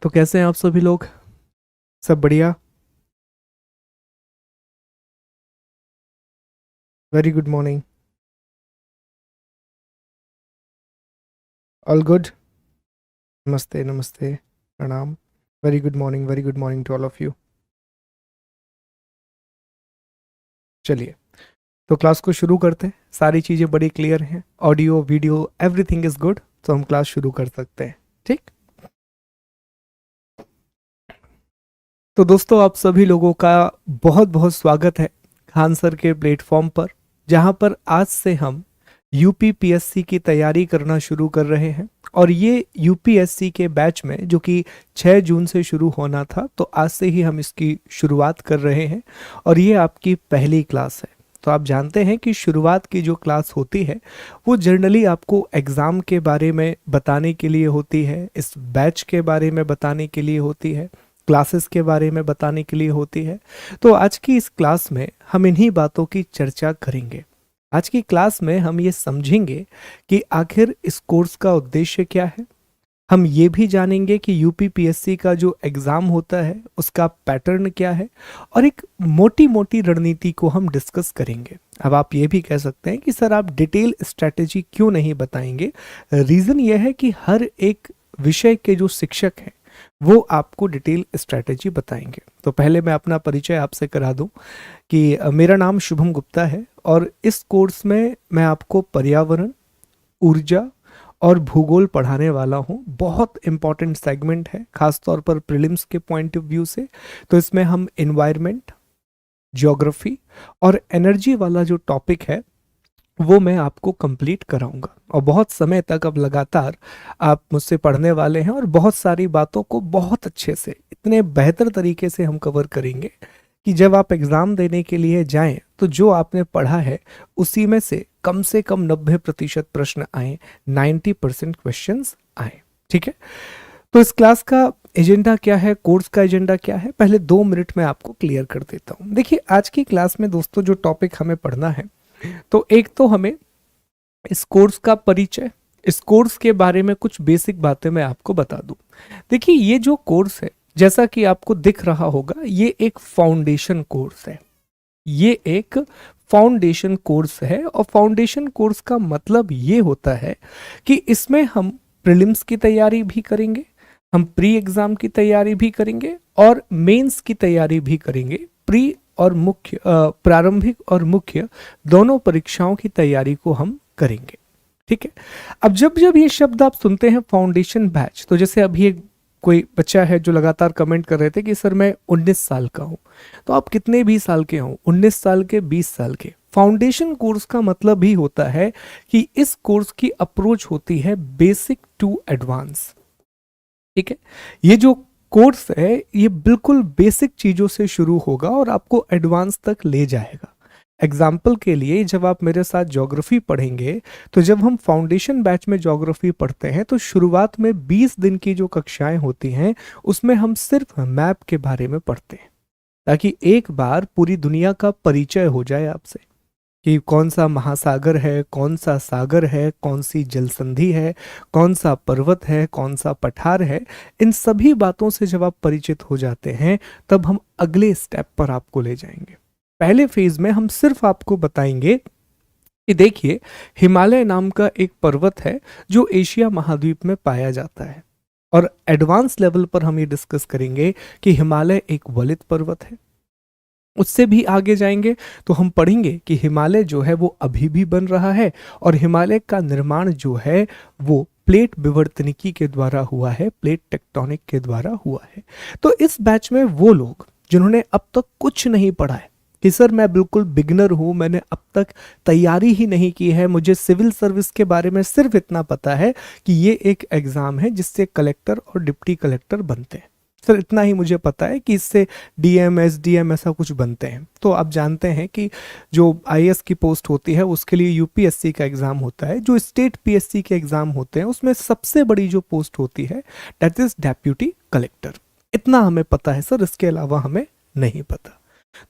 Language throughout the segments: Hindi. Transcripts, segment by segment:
तो कैसे हैं आप सभी लोग? सब बढ़िया। Very good morning. All good. नमस्ते नमस्ते। प्रणाम। Very good morning, very good morning to all of you. चलिए, तो क्लास को शुरू करते हैं। सारी चीज़ें बड़ी क्लियर हैं, audio video everything is good, तो हम क्लास शुरू कर सकते हैं। ठीक। तो दोस्तों, आप सभी लोगों का बहुत बहुत स्वागत है खान सर के प्लेटफॉर्म पर, जहां पर आज से हम यूपीपीएससी की तैयारी करना शुरू कर रहे हैं। और ये यूपीएससी के बैच में जो कि 6 जून से शुरू होना था, तो आज से ही हम इसकी शुरुआत कर रहे हैं और ये आपकी पहली क्लास है। तो आप जानते हैं कि शुरुआत की जो क्लास होती है वो जनरली आपको एग्ज़ाम के बारे में बताने के लिए होती है, इस बैच के बारे में बताने के लिए होती है, क्लासेस के बारे में बताने के लिए होती है। तो आज की इस क्लास में हम इन्हीं बातों की चर्चा करेंगे। आज की क्लास में हम ये समझेंगे कि आखिर इस कोर्स का उद्देश्य क्या है। हम ये भी जानेंगे कि यूपीपीएससी का जो एग्ज़ाम होता है उसका पैटर्न क्या है, और एक मोटी मोटी रणनीति को हम डिस्कस करेंगे। अब आप ये भी कह सकते हैं कि सर आप डिटेल स्ट्रैटेजी क्यों नहीं बताएंगे। रीज़न ये है कि हर एक विषय के जो शिक्षक हैं वो आपको डिटेल स्ट्रैटेजी बताएंगे। तो पहले मैं अपना परिचय आपसे करा दूं कि मेरा नाम शुभम गुप्ता है और इस कोर्स में मैं आपको पर्यावरण, ऊर्जा और भूगोल पढ़ाने वाला हूँ। बहुत इंपॉर्टेंट सेगमेंट है, खासतौर पर प्रीलिम्स के पॉइंट ऑफ व्यू से। तो इसमें हम इन्वायरमेंट, ज्योग्राफी और एनर्जी वाला जो टॉपिक है वो मैं आपको कंप्लीट कराऊंगा। और बहुत समय तक अब लगातार आप मुझसे पढ़ने वाले हैं और बहुत सारी बातों को बहुत अच्छे से, इतने बेहतर तरीके से हम कवर करेंगे कि जब आप एग्ज़ाम देने के लिए जाएं तो जो आपने पढ़ा है उसी में से कम 90% प्रश्न आए, 90% क्वेश्चंस आए। ठीक है। तो इस क्लास का एजेंडा क्या है, कोर्स का एजेंडा क्या है, पहले 2 मिनट में आपको क्लियर कर देता हूँ। देखिए, आज की क्लास में दोस्तों जो टॉपिक हमें पढ़ना है, तो एक तो हमें इस कोर्स का परिचय, इस कोर्स के बारे में कुछ बेसिक बातें मैं आपको बता दूं। देखिए, ये जो कोर्स है, जैसा कि आपको दिख रहा होगा, ये एक फाउंडेशन कोर्स है। ये एक फाउंडेशन कोर्स है और फाउंडेशन कोर्स का मतलब ये होता है कि इसमें हम प्रीलिम्स की तैयारी भी करेंगे, हम प्री एग्जाम की तैयारी भी करेंगे और मेंस की तैयारी भी करेंगे। प्री और मुख्य, प्रारंभिक और मुख्य दोनों परीक्षाओं की तैयारी को हम करेंगे। ठीक है। अब जब जब ये शब्द आप सुनते हैं फाउंडेशन बैच, तो जैसे अभी एक कोई बच्चा है जो लगातार कमेंट कर रहे थे कि सर मैं 19 साल का हूं। तो आप कितने भी साल के हों, 19 साल के, 20 साल के, फाउंडेशन कोर्स का मतलब भी होता है कि इस कोर्स की अप्रोच होती है बेसिक टू एडवांस। ठीक है। ये जो कोर्स है ये बिल्कुल बेसिक चीजों से शुरू होगा और आपको एडवांस तक ले जाएगा। एग्जाम्पल के लिए, जब आप मेरे साथ ज्योग्राफी पढ़ेंगे, तो जब हम फाउंडेशन बैच में ज्योग्राफी पढ़ते हैं तो शुरुआत में 20 दिन की जो कक्षाएं होती हैं उसमें हम सिर्फ मैप के बारे में पढ़ते हैं, ताकि एक बार पूरी दुनिया का परिचय हो जाए आपसे कि कौन सा महासागर है, कौन सा सागर है, कौन सी जलसंधि है, कौन सा पर्वत है, कौन सा पठार है। इन सभी बातों से जब आप परिचित हो जाते हैं तब हम अगले स्टेप पर आपको ले जाएंगे। पहले फेज में हम सिर्फ आपको बताएंगे कि देखिए, हिमालय नाम का एक पर्वत है जो एशिया महाद्वीप में पाया जाता है। और एडवांस लेवल पर हम ये डिस्कस करेंगे कि हिमालय एक वलित पर्वत है। उससे भी आगे जाएंगे तो हम पढ़ेंगे कि हिमालय जो है वो अभी भी बन रहा है और हिमालय का निर्माण जो है वो प्लेट विवर्तनिकी के द्वारा हुआ है, प्लेट टेक्टोनिक के द्वारा हुआ है। तो इस बैच में वो लोग जिन्होंने अब तक कुछ नहीं पढ़ा है कि सर मैं बिल्कुल बिगनर हूं, मैंने अब तक तैयारी ही नहीं की है, मुझे सिविल सर्विस के बारे में सिर्फ इतना पता है कि ये एक एग्जाम है जिससे कलेक्टर और डिप्टी कलेक्टर बनते हैं, सर इतना ही मुझे पता है कि इससे डीएम, एसडीएम ऐसा कुछ बनते हैं। तो आप जानते हैं कि जो आईएएस की पोस्ट होती है उसके लिए यूपीएससी का एग्जाम होता है, जो स्टेट पीएससी के एग्जाम होते हैं उसमें सबसे बड़ी जो पोस्ट होती है दैट इज डेप्यूटी कलेक्टर। इतना हमें पता है सर, इसके अलावा हमें नहीं पता।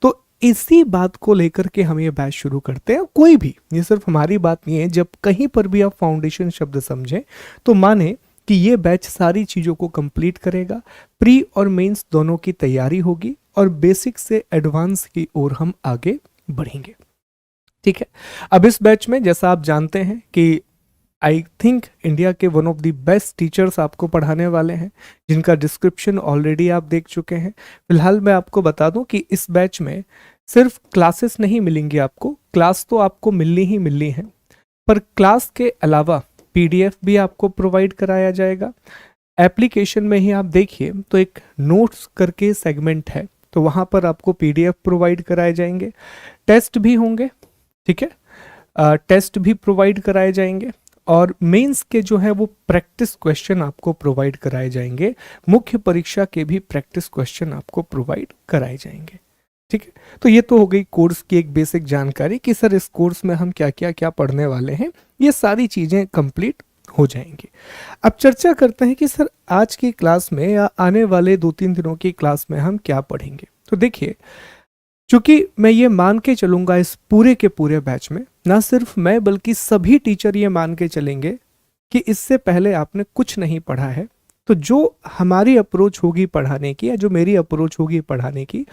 तो इसी बात को लेकर के हम ये बैच शुरू करते हैं। कोई भी, ये सिर्फ हमारी बात नहीं है, जब कहीं पर भी आप फाउंडेशन शब्द समझें तो माने कि ये बैच सारी चीज़ों को कंप्लीट करेगा। प्री और मेंस दोनों की तैयारी होगी और बेसिक से एडवांस की ओर हम आगे बढ़ेंगे। ठीक है, अब इस बैच में जैसा आप जानते हैं कि आई थिंक इंडिया के one of the best teachers आपको पढ़ाने वाले हैं, जिनका डिस्क्रिप्शन ऑलरेडी आप देख चुके हैं। फिलहाल मैं आपको बता दूं कि इस बैच में सिर्फ क्लासेस नहीं मिलेंगी आपको, क्लास तो आपको मिलनी ही मिलनी है, पर क्लास के अलावा पीडीएफ भी आपको प्रोवाइड कराया जाएगा। एप्लीकेशन में ही आप देखिए तो एक नोट्स करके सेगमेंट है, तो वहाँ पर आपको पीडीएफ प्रोवाइड कराए जाएंगे। टेस्ट भी होंगे, ठीक है, टेस्ट भी प्रोवाइड कराए जाएंगे और मेंस के जो है वो प्रैक्टिस क्वेश्चन आपको प्रोवाइड कराए जाएंगे। मुख्य परीक्षा के भी प्रैक्टिस क्वेश्चन आपको प्रोवाइड कराए जाएंगे। ठीक है, तो ये तो हो गई कोर्स की एक बेसिक जानकारी कि सर इस कोर्स में हम क्या क्या क्या पढ़ने वाले हैं। ये सारी चीज़ें कंप्लीट हो जाएंगी। अब चर्चा करते हैं कि सर आज की क्लास में या आने वाले 2-3 दिनों की क्लास में हम क्या पढ़ेंगे। तो देखिए, चूंकि मैं ये मान के चलूंगा इस पूरे के पूरे बैच में, ना सिर्फ मैं बल्कि सभी टीचर ये मान के चलेंगे कि इससे पहले आपने कुछ नहीं पढ़ा है, तो जो हमारी अप्रोच होगी पढ़ाने की या जो मेरी अप्रोच होगी पढ़ाने की,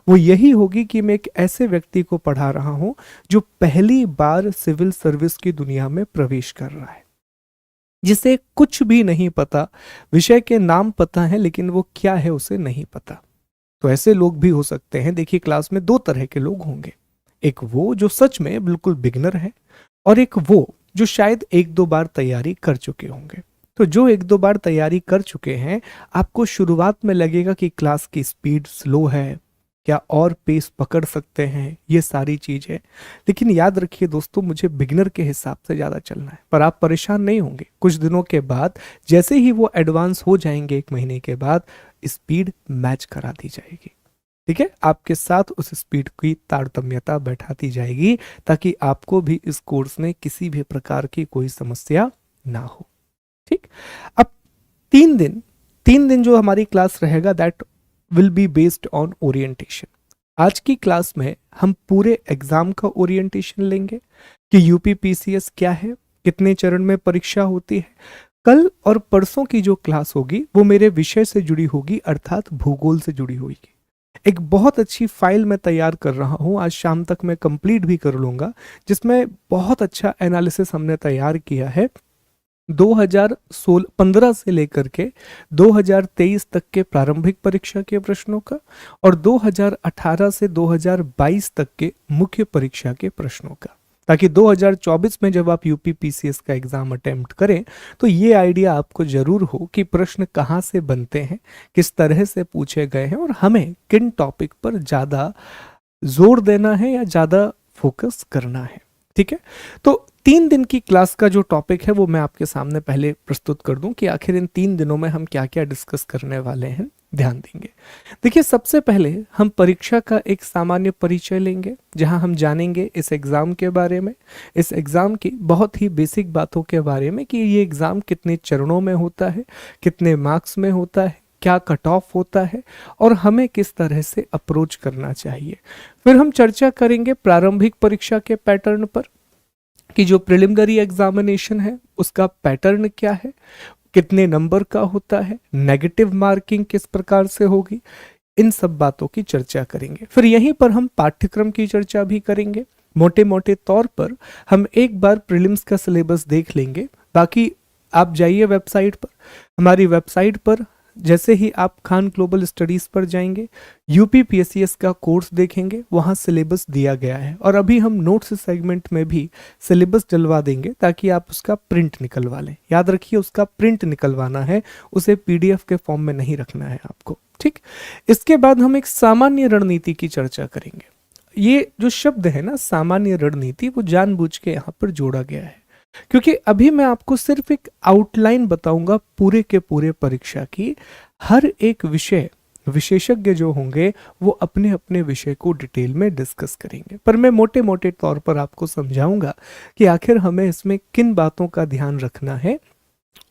वो यही होगी कि मैं एक ऐसे व्यक्ति को पढ़ा रहा हूं जो पहली बार सिविल सर्विस की दुनिया में प्रवेश कर रहा है, जिसे कुछ भी नहीं पता, विषय के नाम पता है लेकिन वो क्या है उसे नहीं पता। तो ऐसे लोग भी हो सकते हैं। देखिए, क्लास में 2 तरह के लोग होंगे, एक वो जो सच में बिल्कुल बिगिनर है और एक वो जो शायद 1-2 बार तैयारी कर चुके होंगे। तो जो 1-2 बार तैयारी कर चुके हैं, आपको शुरुआत में लगेगा कि क्लास की स्पीड स्लो है, क्या और पेस पकड़ सकते हैं, ये सारी चीजें। लेकिन याद रखिए दोस्तों, मुझे बिगिनर के हिसाब से ज़्यादा चलना है। पर आप परेशान नहीं होंगे, कुछ दिनों के बाद जैसे ही वो एडवांस हो जाएंगे, 1 महीने के बाद स्पीड मैच करा दी जाएगी। ठीक है, आपके साथ उस स्पीड की तारतम्यता बैठाती जाएगी ताकि आपको भी इस कोर्स में किसी भी प्रकार की कोई समस्या ना हो। ठीक, अब 3 दिन जो हमारी क्लास रहेगा that will be based on orientation. आज की क्लास में हम पूरे एग्जाम का ओरिएंटेशन लेंगे कि यूपीपीसीएस क्या है, कितने चरण में परीक्षा होती है। कल और परसों की जो क्लास होगी वो मेरे विषय से जुड़ी होगी, अर्थात भूगोल से जुड़ी होगी। एक बहुत अच्छी फाइल मैं तैयार कर रहा हूं, आज शाम तक मैं कंप्लीट भी कर लूंगा, जिसमें बहुत अच्छा एनालिसिस हमने तैयार किया है 2015 से लेकर के 2023 तक के प्रारंभिक परीक्षा के प्रश्नों का और 2018 से 2022 तक के मुख्य परीक्षा के प्रश्नों का, ताकि 2024 में जब आप यूपीपीसीएस का एग्जाम अटेम्प्ट करें तो ये आइडिया आपको जरूर हो कि प्रश्न कहाँ से बनते हैं, किस तरह से पूछे गए हैं और हमें किन टॉपिक पर ज़्यादा जोर देना है या ज़्यादा फोकस करना है। ठीक है, तो 3 दिन की क्लास का जो टॉपिक है वो मैं आपके सामने पहले प्रस्तुत कर दूं कि आखिर इन 3 दिनों में हम क्या क्या डिस्कस करने वाले हैं, ध्यान देंगे। देखिए, सबसे पहले हम परीक्षा का एक सामान्य परिचय लेंगे, जहां हम जानेंगे इस एग्जाम के बारे में, इस एग्जाम की बहुत ही बेसिक बातों के बारे में कि ये एग्जाम कितने चरणों में होता है, कितने मार्क्स में होता है, क्या कट ऑफ होता है और हमें किस तरह से अप्रोच करना चाहिए। फिर हम चर्चा करेंगे प्रारंभिक परीक्षा के पैटर्न पर कि जो प्रिलिमिनरी एग्जामिनेशन है उसका पैटर्न क्या है, कितने नंबर का होता है, नेगेटिव मार्किंग किस प्रकार से होगी, इन सब बातों की चर्चा करेंगे। फिर यहीं पर हम पाठ्यक्रम की चर्चा भी करेंगे। मोटे मोटे तौर पर हम एक बार प्रीलिम्स का सिलेबस देख लेंगे, बाकी आप जाइए वेबसाइट पर, हमारी वेबसाइट पर जैसे ही आप खान ग्लोबल स्टडीज पर जाएंगे, यूपीपीएससीएस का कोर्स देखेंगे, वहाँ सिलेबस दिया गया है और अभी हम नोट्स सेगमेंट में भी सिलेबस डलवा देंगे ताकि आप उसका प्रिंट निकलवा लें। याद रखिए, उसका प्रिंट निकलवाना है, उसे पीडीएफ के फॉर्म में नहीं रखना है आपको। ठीक, इसके बाद हम एक सामान्य रणनीति की चर्चा करेंगे। ये जो शब्द है ना सामान्य रणनीति, वो जानबूझ के यहाँ पर जोड़ा गया है क्योंकि अभी मैं आपको सिर्फ एक आउटलाइन बताऊंगा पूरे के पूरे परीक्षा की। हर एक विषय विशेषज्ञ जो होंगे वो अपने अपने विषय को डिटेल में डिस्कस करेंगे, पर मैं मोटे मोटे तौर पर आपको समझाऊंगा कि आखिर हमें इसमें किन बातों का ध्यान रखना है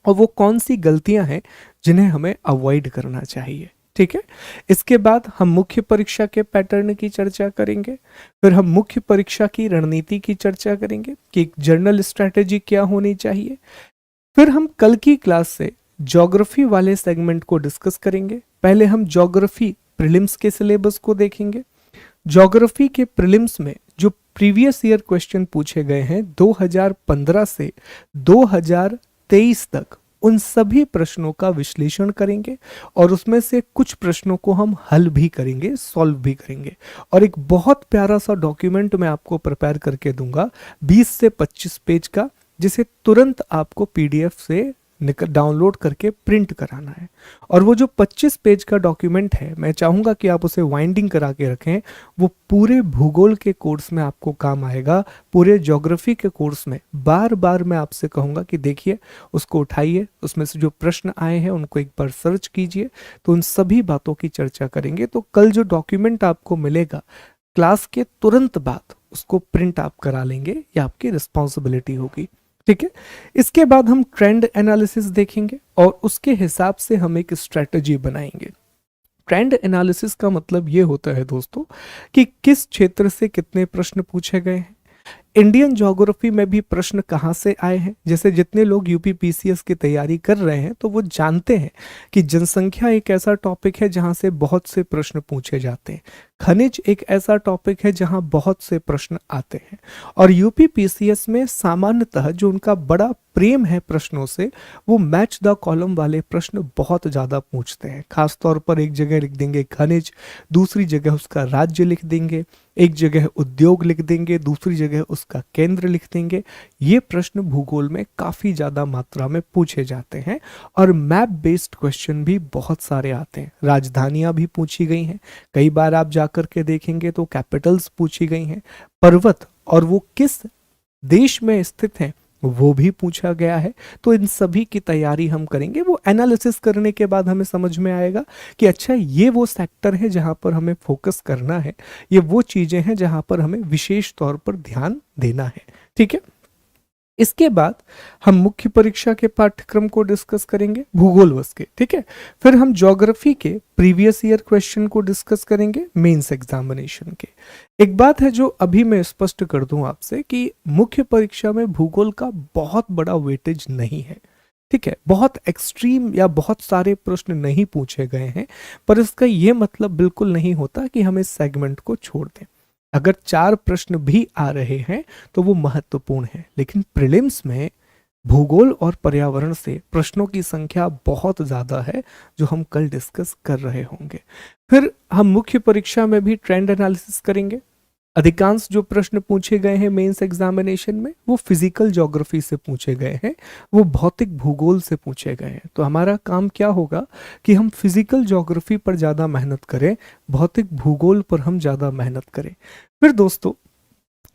और वो कौन सी गलतियां हैं जिन्हें हमें अवॉइड करना चाहिए। ठीक है, इसके बाद हम मुख्य परीक्षा के पैटर्न की चर्चा करेंगे, फिर हम मुख्य परीक्षा की रणनीति की चर्चा करेंगे कि एक जर्नल स्ट्रैटेजी क्या होनी चाहिए। फिर हम कल की क्लास से ज्योग्राफी वाले सेगमेंट को डिस्कस करेंगे। पहले हम ज्योग्राफी प्रीलिम्स के सिलेबस को देखेंगे। ज्योग्राफी के प्रीलिम्स में जो प्रीवियस ईयर क्वेश्चन पूछे गए हैं 2015 से 2023 तक, उन सभी प्रश्नों का विश्लेषण करेंगे और उसमें से कुछ प्रश्नों को हम हल भी करेंगे, सॉल्व भी करेंगे। और एक बहुत प्यारा सा डॉक्यूमेंट मैं आपको प्रिपेयर करके दूंगा 20 से 25 पेज का, जिसे तुरंत आपको पीडीएफ से डाउनलोड करके प्रिंट कराना है। और वो जो 25 पेज का डॉक्यूमेंट है, मैं चाहूंगा कि आप उसे वाइंडिंग करा के रखें। वो पूरे भूगोल के कोर्स में आपको काम आएगा, पूरे ज्योग्राफी के कोर्स में। बार बार मैं आपसे कहूंगा कि देखिए, उसको उठाइए, उसमें से जो प्रश्न आए हैं उनको एक बार सर्च कीजिए। तो उन सभी बातों की चर्चा करेंगे। तो कल जो डॉक्यूमेंट आपको मिलेगा क्लास के तुरंत बाद, उसको प्रिंट आप करा लेंगे, ये आपकी रिस्पॉन्सिबिलिटी होगी। ठीक है। इसके बाद हम ट्रेंड एनालिसिस देखेंगे और उसके हिसाब से हम एक स्ट्रेटजी बनाएंगे। ट्रेंड एनालिसिस का मतलब ये होता है दोस्तों कि किस क्षेत्र से कितने प्रश्न पूछे गए हैं, इंडियन ज्योग्राफी में भी प्रश्न कहाँ से आए हैं। जैसे जितने लोग यूपी पीसीएस की तैयारी कर रहे हैं तो वो जानते हैं कि जनसंख्या एक ऐसा टॉपिक है जहाँ से बहुत से प्रश्न पूछे जाते हैं। खनिज एक ऐसा टॉपिक है जहाँ बहुत से प्रश्न आते हैं। और यूपी पीसीएस में सामान्यतः जो उनका बड़ा प्रेम है प्रश्नों से, वो मैच द कॉलम वाले प्रश्न बहुत ज्यादा पूछते हैं। खासतौर पर एक जगह लिख देंगे खनिज, दूसरी जगह उसका राज्य लिख देंगे, एक जगह उद्योग लिख देंगे, दूसरी जगह उसका केंद्र लिख देंगे। ये प्रश्न भूगोल में काफी ज्यादा मात्रा में पूछे जाते हैं। और मैप बेस्ड क्वेश्चन भी बहुत सारे आते हैं। राजधानियां भी पूछी गई हैं, कई बार आप जाकर के देखेंगे तो कैपिटल्स पूछी गई हैं। पर्वत और वो किस देश में स्थित है वो भी पूछा गया है। तो इन सभी की तैयारी हम करेंगे। वो एनालिसिस करने के बाद हमें समझ में आएगा कि अच्छा, ये वो सेक्टर है जहां पर हमें फोकस करना है, ये वो चीजें हैं जहां पर हमें विशेष तौर पर ध्यान देना है। ठीक है। इसके बाद हम मुख्य परीक्षा के पाठ्यक्रम को डिस्कस करेंगे, भूगोल वर्ष के। ठीक है। फिर हम ज्योग्राफी के प्रीवियस ईयर क्वेश्चन को डिस्कस करेंगे मेंस एग्जामिनेशन के। एक बात है जो अभी मैं स्पष्ट कर दूं आपसे कि मुख्य परीक्षा में भूगोल का बहुत बड़ा वेटेज नहीं है। ठीक है। बहुत एक्सट्रीम या बहुत सारे प्रश्न नहीं पूछे गए हैं, पर इसका यह मतलब बिल्कुल नहीं होता कि हम इस सेगमेंट को छोड़ दें। अगर 4 प्रश्न भी आ रहे हैं तो वो महत्वपूर्ण है। लेकिन प्रीलिम्स में भूगोल और पर्यावरण से प्रश्नों की संख्या बहुत ज्यादा है, जो हम कल डिस्कस कर रहे होंगे। फिर हम मुख्य परीक्षा में भी ट्रेंड एनालिसिस करेंगे। अधिकांश जो प्रश्न पूछे गए हैं मेंस एग्जामिनेशन में, वो फिजिकल ज्योग्राफी से पूछे गए हैं, वो भौतिक भूगोल से पूछे गए हैं। तो हमारा काम क्या होगा कि हम फिजिकल ज्योग्राफी पर ज़्यादा मेहनत करें, भौतिक भूगोल पर हम ज़्यादा मेहनत करें। फिर दोस्तों,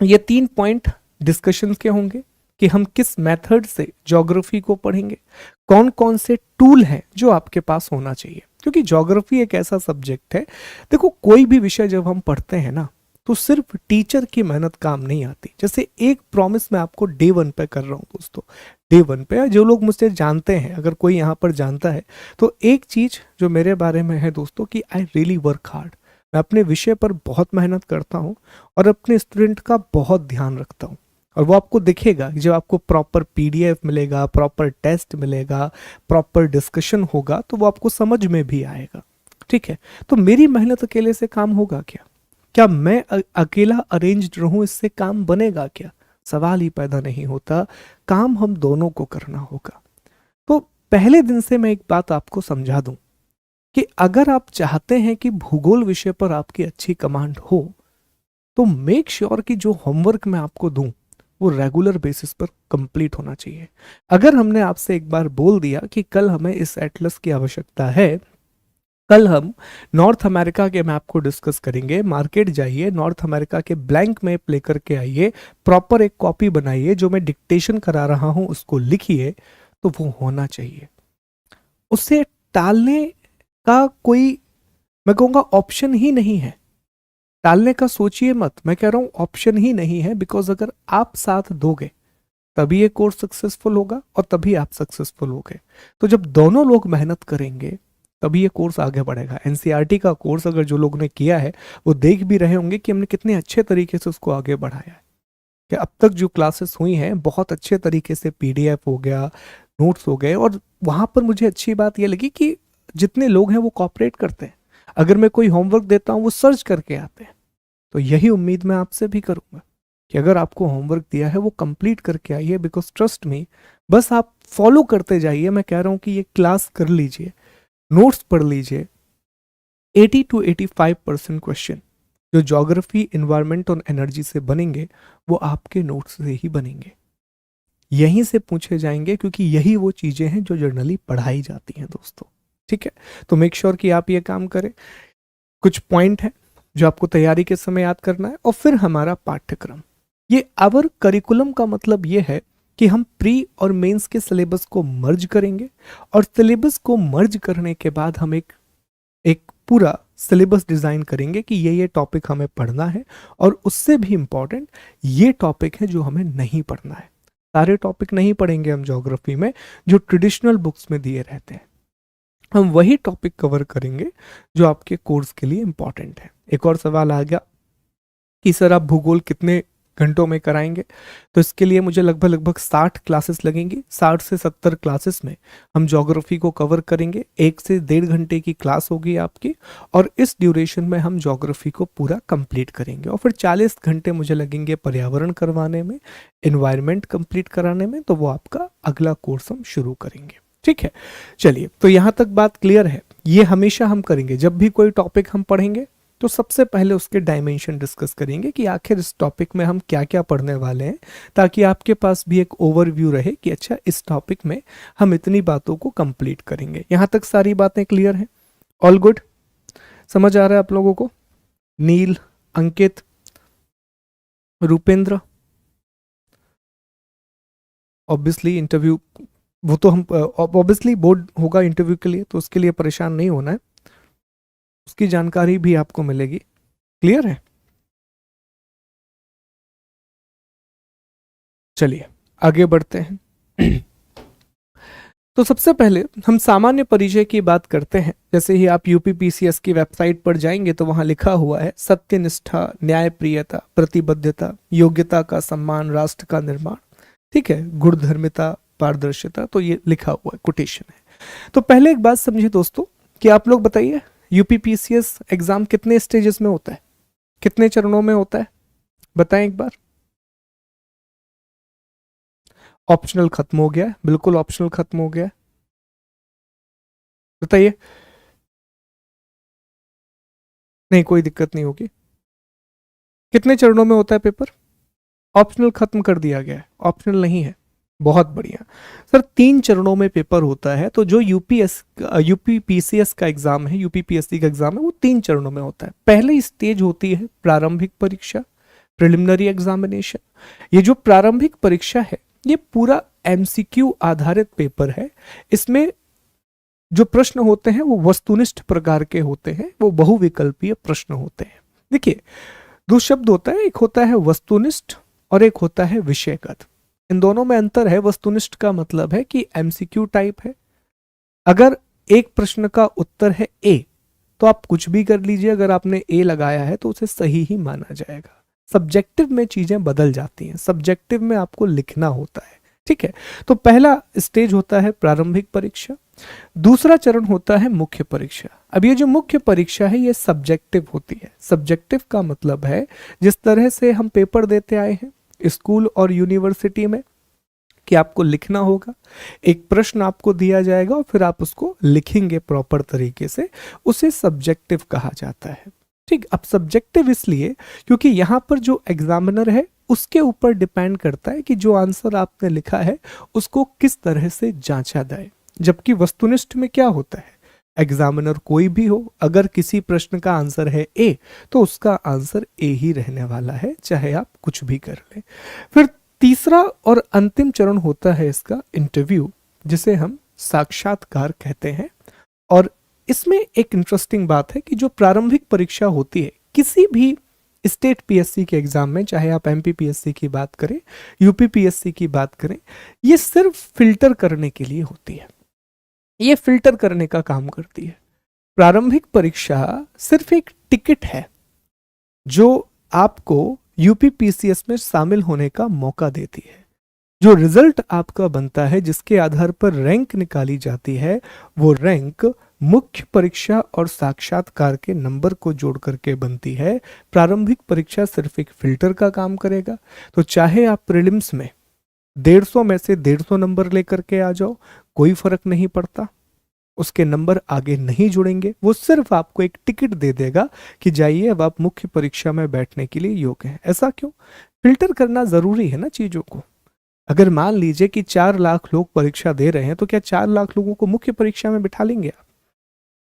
ये 3 पॉइंट डिस्कशन के होंगे कि हम किस मेथड से ज्योग्राफी को पढ़ेंगे, कौन कौन से टूल हैं जो आपके पास होना चाहिए। क्योंकि ज्योग्राफी एक ऐसा सब्जेक्ट है, देखो कोई भी विषय जब हम पढ़ते हैं ना, तो सिर्फ टीचर की मेहनत काम नहीं आती। जैसे एक प्रॉमिस मैं आपको डे 1 पे कर रहा हूँ दोस्तों, डे 1 पे जो लोग मुझसे जानते हैं, अगर कोई यहाँ पर जानता है, तो एक चीज जो मेरे बारे में है दोस्तों कि आई रियली वर्क हार्ड। मैं अपने विषय पर बहुत मेहनत करता हूँ और अपने स्टूडेंट का बहुत ध्यान रखता हूँ। और वो आपको दिखेगा कि जब आपको प्रॉपर पीडीएफ मिलेगा, प्रॉपर टेस्ट मिलेगा, प्रॉपर डिस्कशन होगा, तो वो आपको समझ में भी आएगा। ठीक है। तो मेरी मेहनत अकेले से काम होगा क्या? क्या मैं अकेला अरेंज्ड रहूं इससे काम बनेगा क्या? सवाल ही पैदा नहीं होता। काम हम दोनों को करना होगा। तो पहले दिन से मैं एक बात आपको समझा दूं कि अगर आप चाहते हैं कि भूगोल विषय पर आपकी अच्छी कमांड हो, तो मेक श्योर कि जो होमवर्क मैं आपको दूं वो रेगुलर बेसिस पर कंप्लीट होना चाहिए। अगर हमने आपसे एक बार बोल दिया कि कल हमें इस एटलस की आवश्यकता है, कल हम नॉर्थ अमेरिका के मैप को डिस्कस करेंगे, मार्केट जाइए, नॉर्थ अमेरिका के ब्लैंक मैप लेकर के आइए, प्रॉपर एक कॉपी बनाइए, जो मैं डिक्टेशन करा रहा हूं उसको लिखिए, तो वो होना चाहिए। उससे टालने का कोई, मैं कहूँगा, ऑप्शन ही नहीं है। टालने का सोचिए मत, मैं कह रहा हूँ ऑप्शन ही नहीं है। बिकॉज अगर आप साथ दोगे तभी ये कोर्स सक्सेसफुल होगा और तभी आप सक्सेसफुल होगे। तो जब दोनों लोग मेहनत करेंगे तभी ये कोर्स आगे बढ़ेगा। एनसीईआरटी का कोर्स अगर जो लोग ने किया है वो देख भी रहे होंगे कि हमने कितने अच्छे तरीके से उसको आगे बढ़ाया है। कि अब तक जो क्लासेस हुई हैं बहुत अच्छे तरीके से, पीडीएफ हो गया, नोट्स हो गए। और वहाँ पर मुझे अच्छी बात ये लगी कि जितने लोग हैं वो कॉपरेट करते हैं। अगर मैं कोई होमवर्क देता हूँ वो सर्च करके आते हैं। तो यही उम्मीद मैं आपसे भी करूँगा कि अगर आपको होमवर्क दिया है वो कंप्लीट करके आइए, बिकॉज ट्रस्ट मी, बस आप फॉलो करते जाइए। मैं कह रहा हूँ कि ये क्लास कर लीजिए, नोट्स पढ़ लीजिए। 80 to 85% क्वेश्चन जो ज्योग्राफी, इन्वायरमेंट और एनर्जी से बनेंगे वो आपके नोट्स से ही बनेंगे, यहीं से पूछे जाएंगे, क्योंकि यही वो चीजें हैं जो जर्नली पढ़ाई जाती हैं दोस्तों। ठीक है, तो मेक श्योर कि आप ये काम करें। कुछ पॉइंट है जो आपको तैयारी के समय याद करना है। और फिर हमारा पाठ्यक्रम, ये आवर करिकुलम का मतलब ये है कि हम प्री और मेंस के सिलेबस को मर्ज करेंगे, और सिलेबस को मर्ज करने के बाद हम एक एक पूरा सिलेबस डिजाइन करेंगे कि ये टॉपिक हमें पढ़ना है, और उससे भी इंपॉर्टेंट ये टॉपिक है जो हमें नहीं पढ़ना है। सारे टॉपिक नहीं पढ़ेंगे हम ज्योग्राफी में जो ट्रेडिशनल बुक्स में दिए रहते हैं, हम वही टॉपिक कवर करेंगे जो आपके कोर्स के लिए इंपॉर्टेंट है। एक और सवाल आ गया कि सर आप भूगोल कितने घंटों में कराएंगे? तो इसके लिए मुझे लगभग 60 क्लासेस लगेंगी। 60 से 70 क्लासेस में हम ज्योग्राफी को कवर करेंगे। 1 से 1.5 घंटे की क्लास होगी आपकी, और इस ड्यूरेशन में हम ज्योग्राफी को पूरा कंप्लीट करेंगे। और फिर 40 घंटे मुझे लगेंगे पर्यावरण करवाने में, एनवायरनमेंट कंप्लीट कराने में। तो वो आपका अगला कोर्स हम शुरू करेंगे। ठीक है, चलिए, तो यहाँ तक बात क्लियर है। ये हमेशा हम करेंगे, जब भी कोई टॉपिक हम पढ़ेंगे तो सबसे पहले उसके डायमेंशन डिस्कस करेंगे कि आखिर इस टॉपिक में हम क्या क्या पढ़ने वाले हैं, ताकि आपके पास भी एक ओवरव्यू रहे कि अच्छा इस टॉपिक में हम इतनी बातों को कंप्लीट करेंगे। यहां तक सारी बातें क्लियर हैं? ऑल गुड, समझ आ रहा है आप लोगों को? नील, अंकित, रूपेंद्र, ऑब्वियसली इंटरव्यू, वो तो हम ऑब्वियसली बोर्ड होगा इंटरव्यू के लिए, तो उसके लिए परेशान नहीं होना है, उसकी जानकारी भी आपको मिलेगी। क्लियर है? चलिए आगे बढ़ते हैं। तो सबसे पहले हम सामान्य परिचय की बात करते हैं। जैसे ही आप यूपीपीसीएस की वेबसाइट पर जाएंगे तो वहां लिखा हुआ है सत्यनिष्ठा, न्यायप्रियता, प्रतिबद्धता, योग्यता का सम्मान, राष्ट्र का निर्माण। ठीक है, गुणधर्मिता, पारदर्शिता, तो ये लिखा हुआ है, कोटेशन है। तो पहले एक बात समझिए दोस्तों कि आप लोग बताइए यूपीपीसीएस एग्जाम कितने स्टेजेस में होता है, कितने चरणों में होता है, बताएं एक बार। ऑप्शनल खत्म हो गया है, बिल्कुल ऑप्शनल खत्म हो गया है, बताइए। नहीं, कोई दिक्कत नहीं होगी। कितने चरणों में होता है पेपर? ऑप्शनल खत्म कर दिया गया है, ऑप्शनल नहीं है। बहुत बढ़िया सर, 3 चरणों में पेपर होता है। तो जो यूपीपीसीएस का एग्जाम है, यूपीपीएससी का एग्जाम है, वो 3 चरणों में होता है। पहली स्टेज होती है प्रारंभिक परीक्षा, प्रिलिमिनरी एग्जामिनेशन। ये जो प्रारंभिक परीक्षा है ये पूरा एमसीक्यू आधारित पेपर है। इसमें जो प्रश्न होते हैं वो वस्तुनिष्ठ प्रकार के होते हैं, वो बहुविकल्पीय प्रश्न होते हैं। देखिए, दो शब्द होता है, एक होता है वस्तुनिष्ठ और एक होता है विषयगत। इन दोनों में अंतर है। वस्तुनिष्ठ का मतलब है कि एमसीक्यू टाइप है। अगर एक प्रश्न का उत्तर है ए तो आप कुछ भी कर लीजिए, अगर आपने ए लगाया है तो उसे सही ही माना जाएगा। सब्जेक्टिव में चीजें बदल जाती हैं, सब्जेक्टिव में आपको लिखना होता है। ठीक है, तो पहला स्टेज होता है प्रारंभिक परीक्षा, दूसरा चरण होता है मुख्य परीक्षा। अब ये जो मुख्य परीक्षा है ये सब्जेक्टिव होती है। सब्जेक्टिव का मतलब है जिस तरह से हम पेपर देते आए हैं स्कूल और यूनिवर्सिटी में, कि आपको लिखना होगा, एक प्रश्न आपको दिया जाएगा और फिर आप उसको लिखेंगे प्रॉपर तरीके से, उसे सब्जेक्टिव कहा जाता है। ठीक, अब सब्जेक्टिव इसलिए क्योंकि यहाँ पर जो एग्जामिनर है उसके ऊपर डिपेंड करता है कि जो आंसर आपने लिखा है उसको किस तरह से जांचा जाए। जबकि वस्तुनिष्ठ में क्या होता है, एग्जामिनर कोई भी हो, अगर किसी प्रश्न का आंसर है ए तो उसका आंसर ए ही रहने वाला है, चाहे आप कुछ भी कर लें। फिर तीसरा और अंतिम चरण होता है इसका इंटरव्यू, जिसे हम साक्षात्कार कहते हैं। और इसमें एक इंटरेस्टिंग बात है कि जो प्रारंभिक परीक्षा होती है किसी भी स्टेट पीएससी के एग्जाम में, चाहे आप एमपीपीएससी की बात करें, यूपीपीएससी की बात करें, ये सिर्फ फिल्टर करने के लिए होती है। ये फिल्टर करने का काम करती है। प्रारंभिक परीक्षा सिर्फ एक टिकट है जो आपको यूपीपीसीएस में शामिल होने का मौका देती है। जो रिजल्ट आपका बनता है, जिसके आधार पर रैंक निकाली जाती है, वो रैंक मुख्य परीक्षा और साक्षात्कार के नंबर को जोड़ करके बनती है। प्रारंभिक परीक्षा सिर्फ एक फिल्टर का काम करेगा। तो चाहे आप प्रीलिम्स में 150 में से 150 नंबर लेकर के आ जाओ, कोई फर्क नहीं पड़ता, उसके नंबर आगे नहीं जुड़ेंगे। वो सिर्फ आपको एक टिकट दे देगा कि जाइए अब आप मुख्य परीक्षा में बैठने के लिए योग्य हैं। ऐसा क्यों? फिल्टर करना जरूरी है ना चीजों को। अगर मान लीजिए कि 4 लाख लोग परीक्षा दे रहे हैं, तो क्या 4 लाख लोगों को मुख्य परीक्षा में बिठा लेंगे आप?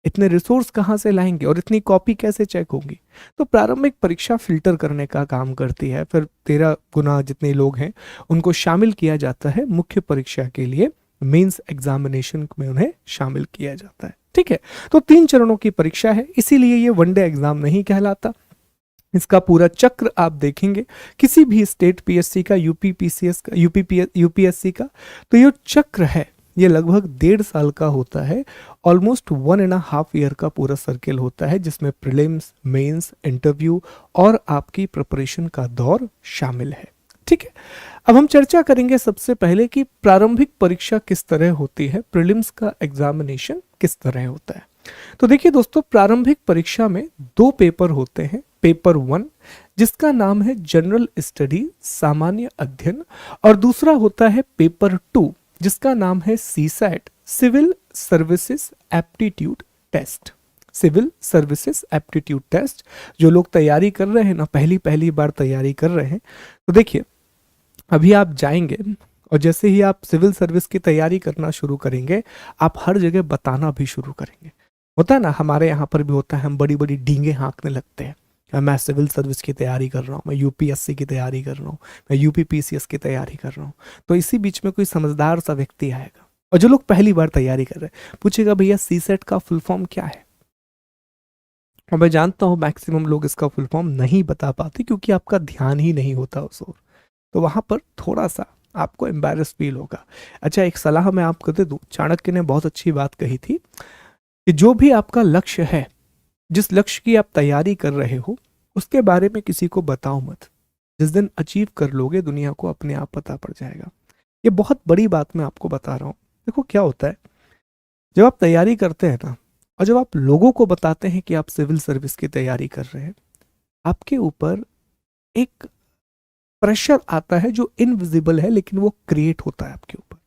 इतने रिसोर्स कहाँ से लाएंगे और इतनी कॉपी कैसे चेक होगी? तो प्रारंभिक परीक्षा फिल्टर करने का काम करती है। फिर 13 गुना जितने लोग हैं उनको शामिल किया जाता है मुख्य परीक्षा के लिए, मेंस एग्जामिनेशन में उन्हें शामिल किया जाता है। ठीक है, तो 3 चरणों की परीक्षा है, इसीलिए ये वनडे एग्जाम नहीं कहलाता। इसका पूरा चक्र आप देखेंगे किसी भी स्टेट पीएससी का, यूपी पीसीएस का, यूपीएससी का, तो ये चक्र है ये लगभग 1.5 साल का होता है। ऑलमोस्ट 1.5 ईयर का पूरा सर्किल होता है, जिसमें प्रीलिम्स, मेंस, इंटरव्यू और आपकी प्रिपरेशन का दौर शामिल है। ठीक है, अब हम चर्चा करेंगे सबसे पहले कि प्रारंभिक परीक्षा किस तरह होती है, प्रीलिम्स का एग्जामिनेशन किस तरह होता है। तो देखिए दोस्तों, प्रारंभिक परीक्षा में 2 पेपर होते हैं। पेपर 1 जिसका नाम है जनरल स्टडी, सामान्य अध्ययन, और दूसरा होता है पेपर 2 जिसका नाम है CSAT, civil services aptitude test. Civil services aptitude test जो लोग तैयारी कर रहे हैं ना, पहली बार तैयारी कर रहे हैं, तो देखिए अभी आप जाएंगे और जैसे ही आप सिविल सर्विस की तैयारी करना शुरू करेंगे, आप हर जगह बताना भी शुरू करेंगे। होता है ना, हमारे यहाँ पर भी होता है, हम बड़ी बड़ी डींगे हाँकने लगते हैं, मैं सिविल सर्विस की तैयारी कर रहा हूँ, मैं यूपीएससी की तैयारी कर रहा हूँ, मैं यूपी पीसीएस की तैयारी कर रहा हूँ। तो इसी बीच में कोई समझदार सा व्यक्ति आएगा और जो लोग पहली बार तैयारी कर रहे हैं पूछेगा, भैया सीसेट का फुल फॉर्म क्या है? और मैं जानता हूँ मैक्सिमम लोग इसका फुल फॉर्म नहीं बता पाते क्योंकि आपका ध्यान ही नहीं होता उस ओर, तो वहां पर थोड़ा सा आपको एम्बैरस फील होगा। अच्छा, एक सलाह मैं आपको दे दूं, चाणक्य ने बहुत अच्छी बात कही थी कि जो भी आपका लक्ष्य है, जिस लक्ष्य की आप तैयारी कर रहे हो, उसके बारे में किसी को बताओ मत। जिस दिन अचीव कर लोगे, दुनिया को अपने आप पता पड़ जाएगा। ये बहुत बड़ी बात मैं आपको बता रहा हूँ। देखो क्या होता है, जब आप तैयारी करते हैं ना, और जब आप लोगों को बताते हैं कि आप सिविल सर्विस की तैयारी कर रहे हैं, आपके ऊपर एक प्रेशर आता है जो इनविजिबल है, लेकिन वो क्रिएट होता है आपके ऊपर।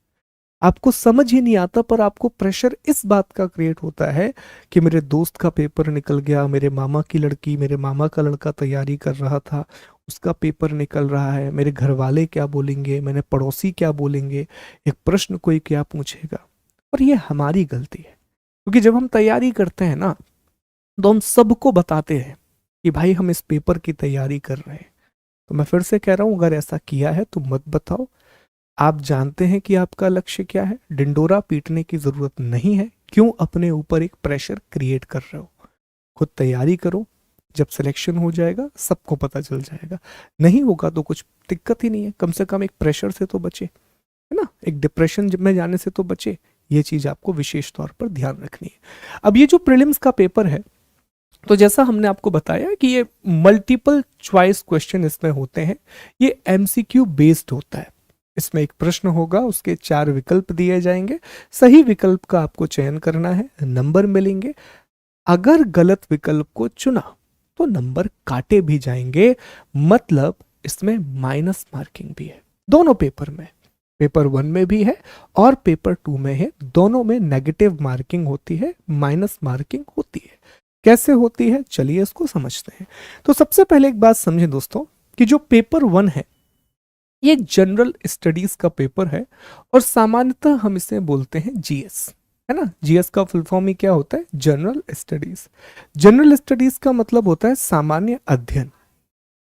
आपको समझ ही नहीं आता, पर आपको प्रेशर इस बात का क्रिएट होता है कि मेरे दोस्त का पेपर निकल गया, मेरे मामा की लड़की, मेरे मामा का लड़का तैयारी कर रहा था, उसका पेपर निकल रहा है, मेरे घर वाले क्या बोलेंगे, मेरे पड़ोसी क्या बोलेंगे, एक प्रश्न कोई क्या पूछेगा। और ये हमारी गलती है, क्योंकि जब हम तैयारी करते हैं ना, तो हम सबको बताते हैं कि भाई हम इस पेपर की तैयारी कर रहे हैं। तो मैं फिर से कह रहा हूं, अगर ऐसा किया है तो मत बताओ। आप जानते हैं कि आपका लक्ष्य क्या है, डिंडोरा पीटने की जरूरत नहीं है। क्यों अपने ऊपर एक प्रेशर क्रिएट कर रहे हो? खुद तैयारी करो, जब सिलेक्शन हो जाएगा सबको पता चल जाएगा। नहीं होगा तो कुछ दिक्कत ही नहीं है, कम से कम एक प्रेशर से तो बचे, है ना, एक डिप्रेशन में जाने से तो बचे। ये चीज आपको विशेष तौर पर ध्यान रखनी है। अब ये जो प्रीलिम्स का पेपर है, तो जैसा हमने आपको बताया कि ये मल्टीपल चॉइस क्वेश्चन इसमें होते हैं, ये एमसीक्यू बेस्ड होता है। इसमें एक प्रश्न होगा, उसके 4 विकल्प दिए जाएंगे, सही विकल्प का आपको चयन करना है, नंबर मिलेंगे। अगर गलत विकल्प को चुना तो नंबर काटे भी जाएंगे, मतलब इसमें माइनस मार्किंग भी है। दोनों पेपर में, पेपर 1 में भी है और पेपर 2 में है, दोनों में नेगेटिव मार्किंग होती है, माइनस मार्किंग होती है। कैसे होती है, चलिए इसको समझते हैं। तो सबसे पहले एक बात समझें दोस्तों, कि जो पेपर 1 है ये जनरल स्टडीज का पेपर है, और सामान्यतः हम इसे बोलते हैं जीएस, है ना। जीएस का फुल फॉर्म ही क्या होता है, जनरल स्टडीज। जनरल स्टडीज का मतलब होता है सामान्य अध्ययन,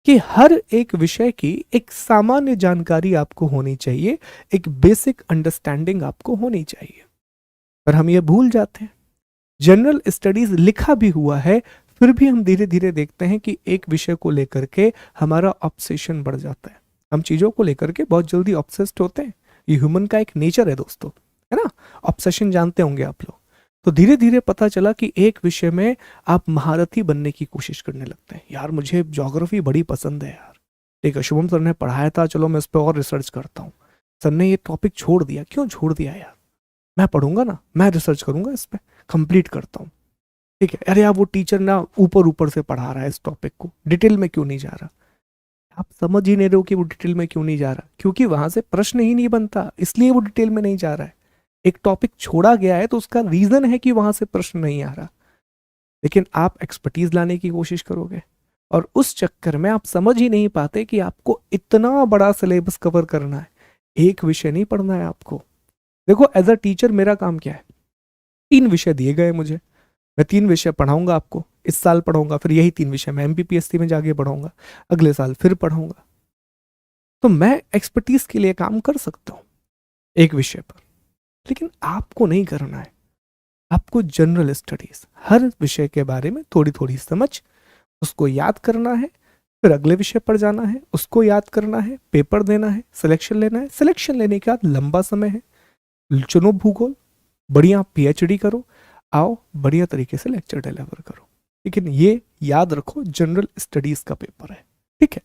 कि हर एक विषय की एक सामान्य जानकारी आपको होनी चाहिए, एक बेसिक अंडरस्टैंडिंग आपको होनी चाहिए। पर हम ये भूल जाते हैं, जनरल स्टडीज लिखा भी हुआ है, फिर भी हम धीरे धीरे देखते हैं कि एक विषय को लेकर के हमारा ऑब्सेशन बढ़ जाता है। हम चीजों को लेकर के बहुत जल्दी ऑब्सेस्ड होते हैं, ये ह्यूमन का एक नेचर है दोस्तों, है ना। ऑब्सेशन जानते होंगे आप लोग। तो धीरे धीरे पता चला कि एक विषय में आप महारथी बनने की कोशिश करने लगते हैं। यार मुझे ज्योग्राफी बड़ी पसंद है यार, ठीक है, शुभम सर ने पढ़ाया था, चलो मैं इस पर और रिसर्च करता हूँ। सर ने ये टॉपिक छोड़ दिया, क्यों छोड़ दिया यार, मैं पढ़ूंगा ना, मैं रिसर्च करूंगा इस पे, कंप्लीट करता हूँ। ठीक है, अरे यार वो टीचर ना ऊपर ऊपर से पढ़ा रहा है इस टॉपिक को, डिटेल में क्यों नहीं जा रहा। आप समझ ही नहीं रहे हो कि वो डिटेल में क्यों नहीं जा रहा, क्योंकि वहां से प्रश्न ही नहीं बनता, इसलिए वो डिटेल में नहीं जा रहा है। एक टॉपिक छोड़ा गया है तो उसका रीजन है कि वहां से प्रश्न नहीं आ रहा। लेकिन आप एक्सपर्टीज लाने की कोशिश करोगे और उस चक्कर में आप समझ ही नहीं पाते कि आपको इतना बड़ा सिलेबस कवर करना है, एक विषय नहीं पढ़ना है आपको। देखो एज अ टीचर मेरा काम क्या है, 3 विषय दिए गए मुझे, मैं 3 विषय पढ़ाऊंगा आपको, इस साल पढ़ाऊंगा, फिर यही 3 विषय मैं एमपीपीएससी में जाके पढ़ाऊंगा, अगले साल फिर पढ़ाऊंगा। तो मैं एक्सपर्टीज के लिए काम कर सकता हूं एक विषय पर, लेकिन आपको नहीं करना है। आपको जनरल स्टडीज, हर विषय के बारे में थोड़ी थोड़ी समझ, उसको याद करना है, फिर अगले विषय पर जाना है, उसको याद करना है, पेपर देना है, सिलेक्शन लेना है, सिलेक्शन लेने के बाद लंबा समय है, चुनो भूगोल, बढ़िया पीएचडी करो, आओ बढ़िया तरीके से लेक्चर डिलीवर करो। लेकिन ये याद रखो जनरल स्टडीज का पेपर है। ठीक है,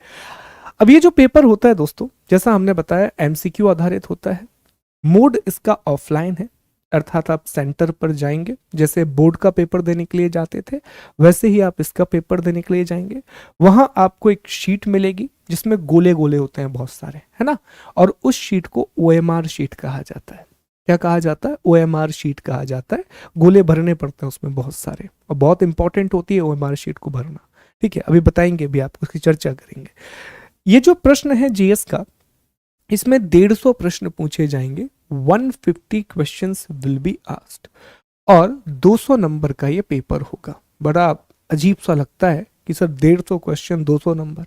अब ये जो पेपर होता है दोस्तों, जैसा हमने बताया एमसीक्यू आधारित होता है। मोड इसका ऑफलाइन है, अर्थात आप सेंटर पर जाएंगे, जैसे बोर्ड का पेपर देने के लिए जाते थे वैसे ही आप इसका पेपर देने के लिए जाएंगे। वहां आपको एक शीट मिलेगी जिसमें गोले गोले होते हैं बहुत सारे, है ना, और उस शीट को ओएमआर शीट कहा जाता है। क्या कहा जाता है? ओएमआर शीट कहा जाता है। गोले भरने पड़ते हैं उसमें बहुत सारे, और बहुत इंपॉर्टेंट होती है ओएमआर शीट को भरना। ठीक है, अभी बताएंगे भी, आप उसकी चर्चा करेंगे। ये जो प्रश्न है जीएस का, इसमें 150 प्रश्न पूछे जाएंगे, 150 क्वेश्चंस विल बी आस्क्ड, और 200 नंबर का ये पेपर होगा। बड़ा अजीब सा लगता है कि सर 150 क्वेश्चन 200 नंबर,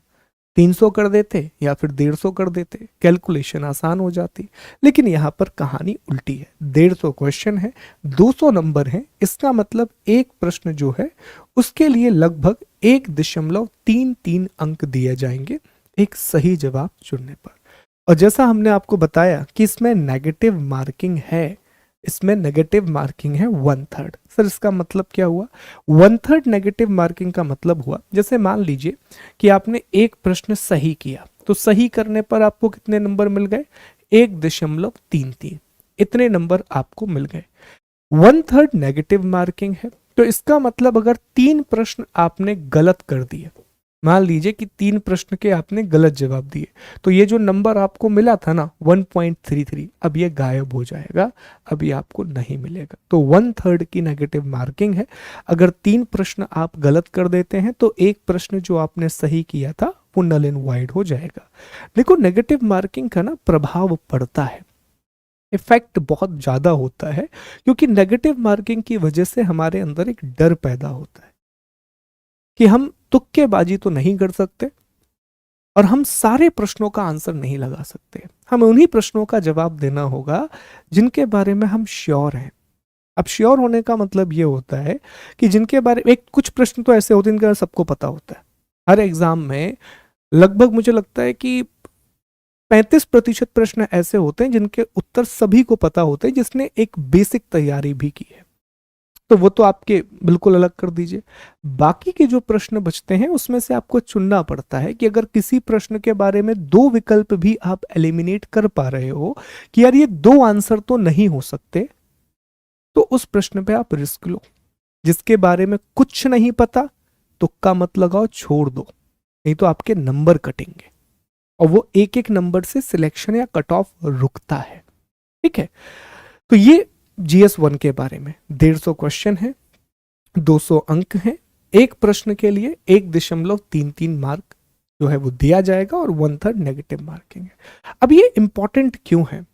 300 कर देते या फिर 150 कर देते, कैलकुलेशन आसान हो जाती। लेकिन यहाँ पर कहानी उल्टी है, 150 क्वेश्चन है, 200 नंबर है। इसका मतलब एक प्रश्न जो है उसके लिए लगभग 1.33 अंक दिए जाएंगे एक सही जवाब चुनने पर। और जैसा हमने आपको बताया कि इसमें नेगेटिव मार्किंग है, इसमें नेगेटिव मार्किंग है 1/3। सर इसका मतलब क्या हुआ? 1/3 नेगेटिव मार्किंग का मतलब हुआ, जैसे मान लीजिए कि आपने एक प्रश्न सही किया, तो सही करने पर आपको कितने नंबर मिल गए? 1.33, इतने नंबर आपको मिल गए। 1/3 नेगेटिव मार्किंग है, तो इसका मतलब अगर 3 प्रश्न आपने गलत कर दिए, मान लीजिए कि 3 प्रश्न के आपने गलत जवाब दिए, तो ये जो नंबर आपको मिला था ना 1.33, अब ये गायब हो जाएगा, अब ये आपको नहीं मिलेगा। तो 1/3 की नेगेटिव मार्किंग है। अगर 3 प्रश्न आप गलत कर देते हैं तो एक प्रश्न जो आपने सही किया था वो नल एंड वाइड हो जाएगा। देखो नेगेटिव मार्किंग का ना प्रभाव पड़ता है, इफेक्ट बहुत ज्यादा होता है, क्योंकि नेगेटिव मार्किंग की वजह से हमारे अंदर एक डर पैदा होता है कि हम तुक्केबाजी तो नहीं कर सकते और हम सारे प्रश्नों का आंसर नहीं लगा सकते। हमें उन्हीं प्रश्नों का जवाब देना होगा जिनके बारे में हम श्योर हैं। अब श्योर होने का मतलब ये होता है कि जिनके बारे में, एक कुछ प्रश्न तो ऐसे होते हैं जिनका सबको पता होता है। हर एग्जाम में लगभग मुझे लगता है कि 35% प्रश्न ऐसे होते हैं जिनके उत्तर सभी को पता होते हैं, जिसने एक बेसिक तैयारी भी की है, तो वो तो आपके बिल्कुल अलग कर दीजिए। बाकी के जो प्रश्न बचते हैं उसमें से आपको चुनना पड़ता है कि अगर किसी प्रश्न के बारे में 2 विकल्प भी आप एलिमिनेट कर पा रहे हो कि यार ये 2 आंसर तो नहीं हो सकते, तो उस प्रश्न पे आप रिस्क लो। जिसके बारे में कुछ नहीं पता, तुक्का मत लगाओ, छोड़ दो, नहीं तो आपके नंबर कटेंगे, और वो एक एक नंबर से सिलेक्शन या कट ऑफ रुकता है। ठीक है, तो ये GS1 के बारे में 150 क्वेश्चन है, 200 अंक हैं, एक प्रश्न के लिए 1.33 मार्क जो है वो दिया जाएगा, और 1/3 नेगेटिव मार्किंग है। अब ये इंपॉर्टेंट क्यों है?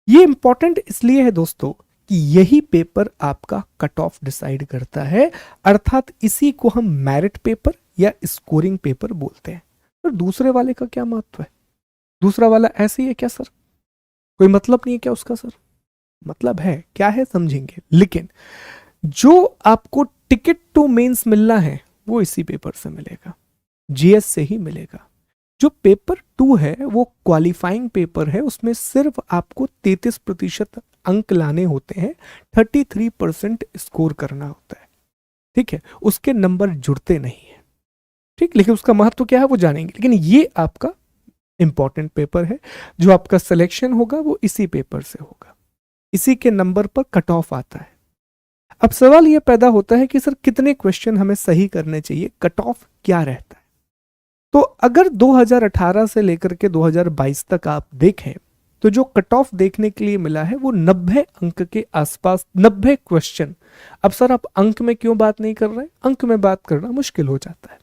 ये इंपॉर्टेंट इसलिए है दोस्तों कि यही पेपर आपका कट ऑफ डिसाइड करता है, अर्थात इसी को हम मेरिट पेपर या स्कोरिंग पेपर बोलते हैं। तो दूसरे वाले का क्या महत्व है? दूसरा वाला ऐसे ही है क्या सर? कोई मतलब नहीं है क्या उसका? सर मतलब है, क्या है समझेंगे। लेकिन जो आपको टिकट टू मेंस मिलना है वो इसी पेपर से मिलेगा, जीएस से ही मिलेगा। जो पेपर 2 है वो क्वालिफाइंग पेपर है, उसमें सिर्फ आपको 33% अंक लाने होते हैं, 33% स्कोर करना होता है। ठीक है, उसके नंबर जुड़ते नहीं है। ठीक, लेकिन उसका महत्व क्या है वो जानेंगे। लेकिन ये आपका इंपॉर्टेंट पेपर है। जो आपका सिलेक्शन होगा वो इसी पेपर से होगा, इसी के नंबर पर कट ऑफ आता है। अब सवाल यह पैदा होता है कि सर कितने क्वेश्चन हमें सही करने चाहिए, कट ऑफ क्या रहता है। तो अगर 2018 से लेकर के 2022 तक आप देखें तो जो कट ऑफ देखने के लिए मिला है वो 90 अंक के आसपास, 90 क्वेश्चन। अब सर आप अंक में क्यों बात नहीं कर रहे? अंक में बात करना मुश्किल हो जाता है।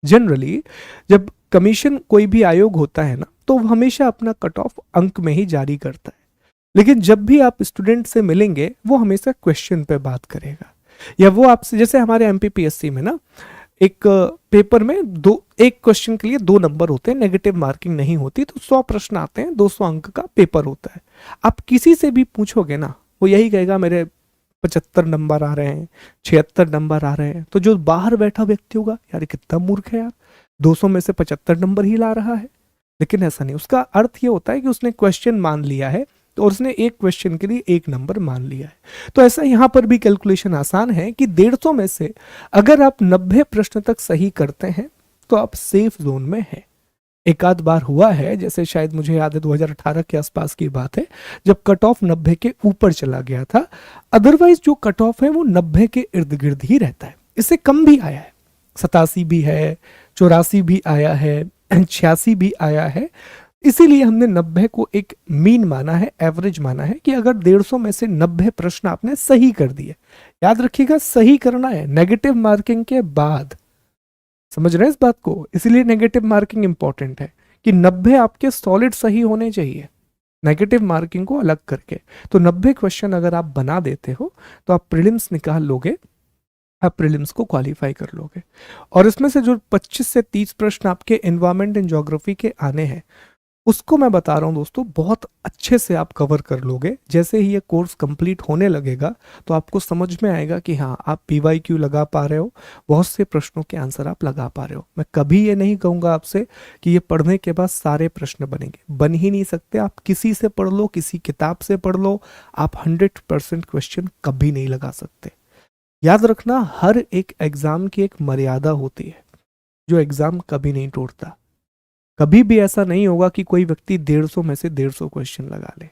जनरली जब कमीशन कोई भी आयोग होता है ना, तो हमेशा अपना कट ऑफ अंक में ही जारी करता है। लेकिन जब भी आप स्टूडेंट से मिलेंगे वो हमेशा क्वेश्चन पे बात करेगा, या वो आपसे, जैसे हमारे एमपीपीएससी में ना एक पेपर में एक क्वेश्चन के लिए 2 नंबर होते हैं, नेगेटिव मार्किंग नहीं होती, तो 100 प्रश्न आते हैं, 200 अंक का पेपर होता है। आप किसी से भी पूछोगे ना, वो यही कहेगा मेरे 75 नंबर आ रहे हैं, 76 नंबर आ रहे हैं। तो जो बाहर बैठा व्यक्ति होगा, यार कितना मूर्ख है यार, 200 में से 75 नंबर ही ला रहा है। लेकिन ऐसा नहीं, उसका अर्थ ये होता है कि उसने क्वेश्चन मान लिया है, तो उसने एक क्वेश्चन के लिए 1 नंबर मान लिया है। तो ऐसा यहां पर भी कैलकुलेशन आसान है कि 150 में से अगर आप 90 प्रश्न तक सही करते हैं तो आप सेफ जोन में हैं। एक आध बार हुआ है, जैसे शायद मुझे याद है 2018 के आसपास की बात है, जब कट ऑफ 90 के ऊपर चला गया था। अदरवाइज जो कट ऑफ है वो 90 के इर्द गिर्द ही रहता है। इससे कम भी आया है, 87 भी है, 84 भी आया है, 86 भी आया है। इसीलिए हमने 90 को एक मीन माना है, एवरेज माना है, कि अगर 150 में से 90 प्रश्न आपने सही कर दिए, याद रखिएगा सही करना है, नेगेटिव मार्किंग के बाद। समझ रहे हैं इस बात को? इसीलिए नेगेटिव मार्किंग इंपॉर्टेंट है कि 90 आपके सॉलिड सही होने चाहिए, नेगेटिव मार्किंग को अलग करके। तो 90 क्वेश्चन अगर आप बना देते हो तो आप प्रीलिम्स निकाल लोगे, आप प्रीलिम्स को क्वालिफाई कर लोगे। और इसमें से जो 25 से 30 प्रश्न आपके एनवायरमेंट एंड ज्योग्राफी के आने हैं, उसको मैं बता रहा हूं दोस्तों, बहुत अच्छे से आप कवर कर लोगे। जैसे ही ये कोर्स कंप्लीट होने लगेगा तो आपको समझ में आएगा कि हाँ, आप पीवाईक्यू लगा पा रहे हो, बहुत से प्रश्नों के आंसर आप लगा पा रहे हो। मैं कभी ये नहीं कहूंगा आपसे कि ये पढ़ने के बाद सारे प्रश्न बनेंगे, बन ही नहीं सकते। आप किसी से पढ़ लो, किसी किताब से पढ़ लो, आप 100% क्वेश्चन कभी नहीं लगा सकते। याद रखना, हर एक एग्जाम की एक मर्यादा होती है, जो एग्जाम कभी नहीं तोड़ता। कभी भी ऐसा नहीं होगा कि कोई व्यक्ति 150 में से 150 क्वेश्चन लगा ले,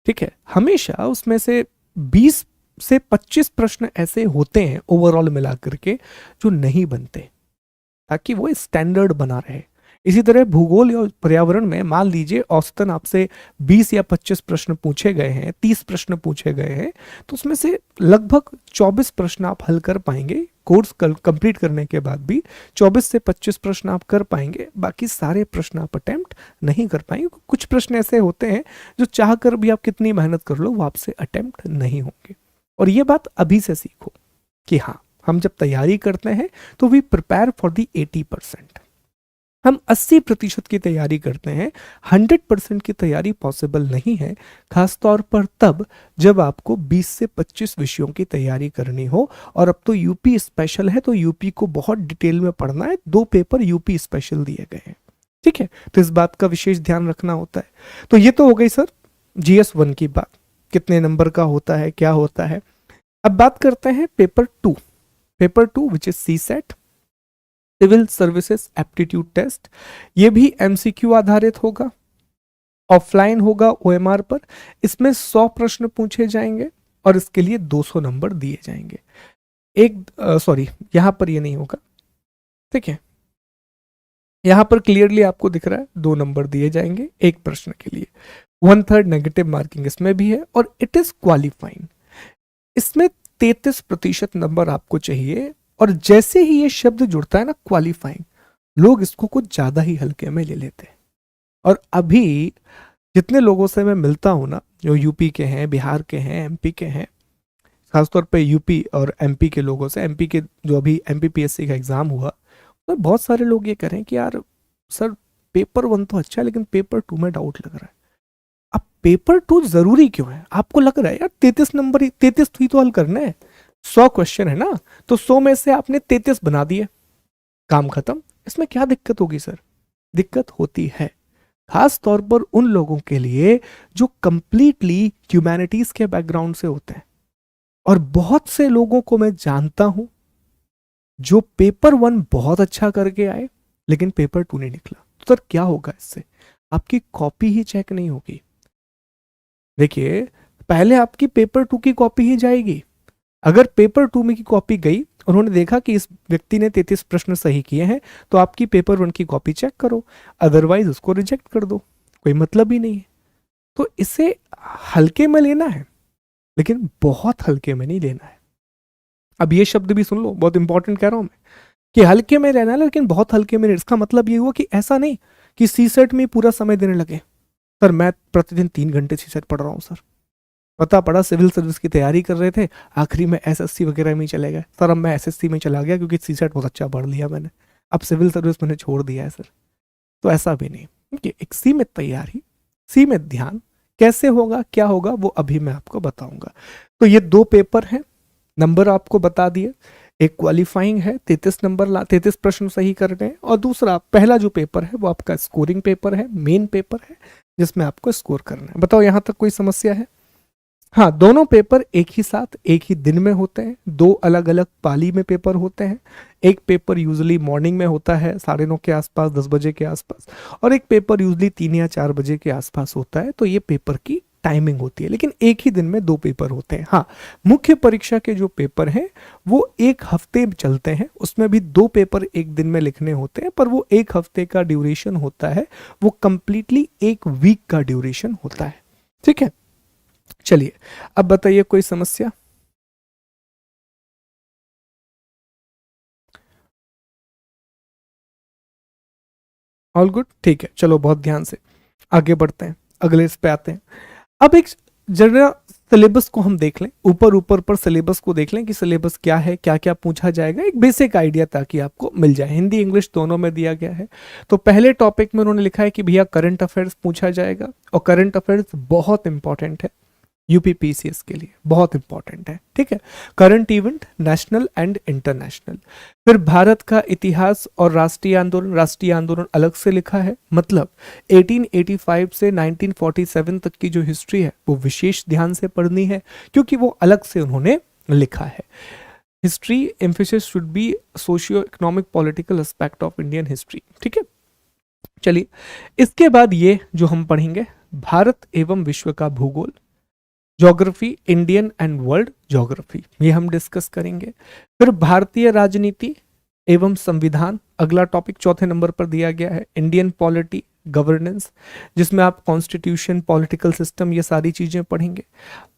ठीक है। हमेशा उसमें से 20 से 25 प्रश्न ऐसे होते हैं ओवरऑल मिलाकर के जो नहीं बनते, ताकि वो स्टैंडर्ड बना रहे। इसी तरह भूगोल और पर्यावरण में मान लीजिए औसतन आपसे 20 या 25 प्रश्न पूछे गए हैं, 30 प्रश्न पूछे गए हैं, तो उसमें से लगभग 24 प्रश्न आप हल कर पाएंगे। कोर्स कंप्लीट करने के बाद भी 24 से 25 प्रश्न आप कर पाएंगे, बाकी सारे प्रश्न आप अटेम्प्ट नहीं कर पाएंगे। कुछ प्रश्न ऐसे होते हैं जो चाह कर भी आप कितनी मेहनत कर लो, वो आपसे अटेम्प्ट नहीं होंगे। और ये बात अभी से सीखो कि हाँ, हम जब तैयारी करते हैं तो वी प्रिपेयर फॉर दी 80%। हम 80% की तैयारी करते हैं, 100% की तैयारी पॉसिबल नहीं है, खासतौर पर तब जब आपको 20 से 25 विषयों की तैयारी करनी हो। और अब तो यूपी स्पेशल है, तो यूपी को बहुत डिटेल में पढ़ना है, 2 पेपर यूपी स्पेशल दिए गए हैं, ठीक है। तो इस बात का विशेष ध्यान रखना होता है। तो ये तो हो गई सर GS1 की बात, कितने नंबर का होता है, क्या होता है। अब बात करते हैं paper 2, paper 2 which is CSAT, civil services aptitude test. ये भी MCQ आधारित होगा, ऑफलाइन होगा OMR पर। इसमें 100 प्रश्न पूछे जाएंगे और इसके लिए 200 नंबर दिए जाएंगे। सॉरी, यहां पर ये नहीं होगा, ठीक है। यहां पर क्लियरली आपको दिख रहा है 2 नंबर दिए जाएंगे एक प्रश्न के लिए, 1/3 नेगेटिव मार्किंग इसमें भी है, और इट इज क्वालिफाइंग। इसमें 33% नंबर आपको चाहिए। और जैसे ही ये शब्द जुड़ता है ना, क्वालिफाइंग, लोग इसको कुछ ज्यादा ही हल्के में ले लेते हैं। और अभी जितने लोगों से मैं मिलता हूं ना, जो यूपी के हैं, बिहार के हैं, MP के हैं, खासतौर पे यूपी और MP के लोगों से, MP के जो अभी MPPSC का एग्जाम हुआ, तो बहुत सारे लोग ये कह रहे हैं कि यार सर पेपर 1 तो अच्छा है, लेकिन पेपर 2 में डाउट लग रहा है। अब पेपर 2 जरूरी क्यों है? आपको लग रहा है यार 33 नंबर ही, 33 ही तो हल करना है, 100 क्वेश्चन है ना, तो 100 में से आपने 33 बना दिए, काम खत्म। इसमें क्या दिक्कत होगी सर? दिक्कत होती है खास तौर पर उन लोगों के लिए जो कंप्लीटली ह्यूमैनिटीज के बैकग्राउंड से होते हैं। और बहुत से लोगों को मैं जानता हूं जो पेपर 1 बहुत अच्छा करके आए, लेकिन पेपर 2 नहीं निकला। सर क्या होगा इससे? आपकी कॉपी ही चेक नहीं होगी। देखिए, पहले आपकी पेपर 2 की कॉपी ही जाएगी। अगर पेपर 2 में की कॉपी गई, उन्होंने देखा कि इस व्यक्ति ने 33 प्रश्न सही किए हैं, तो आपकी पेपर 1 की कॉपी चेक करो, अदरवाइज उसको रिजेक्ट कर दो, कोई मतलब ही नहीं है। तो इसे हल्के में लेना है, लेकिन बहुत हल्के में नहीं लेना है। अब ये शब्द भी सुन लो, बहुत इंपॉर्टेंट कह रहा हूं मैं, कि हल्के में रहना है लेकिन बहुत हल्के में नहीं। इसका मतलब ये हुआ कि ऐसा नहीं कि सीसेट में पूरा समय देने लगे। सर मैं प्रतिदिन 3 घंटे सीसेट पढ़ रहा हूँ सर, पता पड़ा सिविल सर्विस की तैयारी कर रहे थे, आखिरी में एसएससी वगैरह में ही चले गए। सर अब मैं एसएससी में चला गया क्योंकि सीसेट बहुत अच्छा पढ़ लिया मैंने, अब सिविल सर्विस मैंने छोड़ दिया है सर। तो ऐसा भी नहीं, क्योंकि एक सीमित तैयारी, सीमित ध्यान, कैसे होगा क्या होगा वो अभी मैं आपको बताऊंगा। तो ये 2 पेपर हैं, नंबर आपको बता दिए। एक क्वालिफाइंग है, 33 प्रश्न सही करने हैं, और दूसरा पहला जो पेपर है वो आपका स्कोरिंग पेपर है, मेन पेपर है, जिसमें आपको स्कोर करना है। बताओ यहां तक कोई समस्या है? हाँ, दोनों पेपर एक ही साथ एक ही दिन में होते हैं, 2 अलग अलग पाली में पेपर होते हैं। एक पेपर यूजली मॉर्निंग में होता है 9:30 के आसपास, 10 बजे के आसपास, और एक पेपर यूजली 3 या 4 बजे के आसपास होता है। तो ये पेपर की टाइमिंग होती है, लेकिन एक ही दिन में 2 पेपर होते हैं। हाँ, मुख्य परीक्षा के जो पेपर हैं वो 1 हफ्ते चलते हैं, उसमें भी 2 पेपर एक दिन में लिखने होते हैं, पर वो 1 हफ्ते का ड्यूरेशन होता है, वो कंप्लीटली 1 वीक का ड्यूरेशन होता है। ठीक है, चलिए अब बताइए कोई समस्या? ऑल गुड, ठीक है, चलो बहुत ध्यान से आगे बढ़ते हैं, अगले इस पे आते हैं। अब एक जरा सिलेबस को हम देख लें, ऊपर ऊपर पर सिलेबस को देख लें कि सिलेबस क्या है, क्या क्या पूछा जाएगा, एक बेसिक आइडिया ताकि आपको मिल जाए। हिंदी इंग्लिश दोनों में दिया गया है। तो पहले टॉपिक में उन्होंने लिखा है कि भैया करंट अफेयर्स पूछा जाएगा, और करंट अफेयर्स बहुत इंपॉर्टेंट है यूपीपीसीएस के लिए, बहुत इंपॉर्टेंट है। ठीक है, current event national and international. फिर भारत का इतिहास और राष्ट्रीय आंदोलन अलग से लिखा है, मतलब 1885 से 1947 तक की जो हिस्ट्री है वो विशेष ध्यान से पढ़नी है, क्योंकि वो अलग से उन्होंने लिखा है। History emphasis should be socio economic political aspect of Indian history. ठीक है, चलिए इसके बाद ये जो हम पढ़ेंगे, भारत एवं विश्व का भूगोल, geography, Indian and world geography, ये हम डिस्कस करेंगे। फिर भारतीय राजनीति एवं संविधान, अगला टॉपिक 4थे नंबर पर दिया गया है। इंडियन पॉलिटी गवर्नेंस, जिसमें आप कॉन्स्टिट्यूशन, पॉलिटिकल सिस्टम, ये सारी चीजें पढ़ेंगे।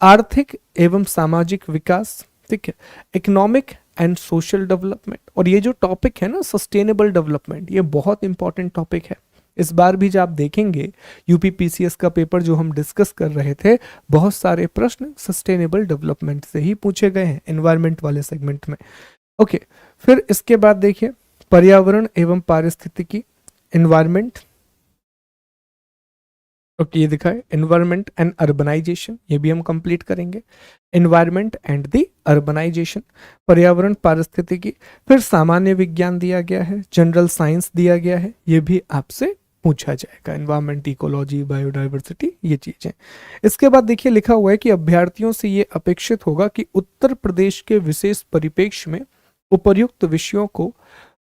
आर्थिक एवं सामाजिक विकास, ठीक है, इकोनॉमिक एंड सोशल डेवलपमेंट, और ये जो टॉपिक है ना सस्टेनेबल डेवलपमेंट, ये बहुत इंपॉर्टेंट टॉपिक है। इस बार भी जब आप देखेंगे यूपीपीसीएस का पेपर जो हम डिस्कस कर रहे थे, बहुत सारे प्रश्न सस्टेनेबल डेवलपमेंट से ही पूछे गए हैं, एनवायरमेंट वाले सेगमेंट में। ओके, फिर इसके बाद देखिए पर्यावरण एवं पारिस्थितिकी, एनवायरमेंट। ओके, ये दिखा है एनवायरमेंट एंड अर्बनाइजेशन, ये भी हम कंप्लीट करेंगे। एनवायरमेंट एंड द अर्बनाइजेशन, पर्यावरण पारिस्थितिकी। फिर सामान्य विज्ञान दिया गया है, जनरल साइंस दिया गया है, ये भी आपसे पूछा जाएगा, एनवायरमेंट, इकोलॉजी, बायोडाइवर्सिटी, ये चीजें। इसके बाद देखिए लिखा हुआ है कि अभ्यर्थियों से ये अपेक्षित होगा कि उत्तर प्रदेश के विशेष परिप्रेक्ष्य में उपर्युक्त विषयों को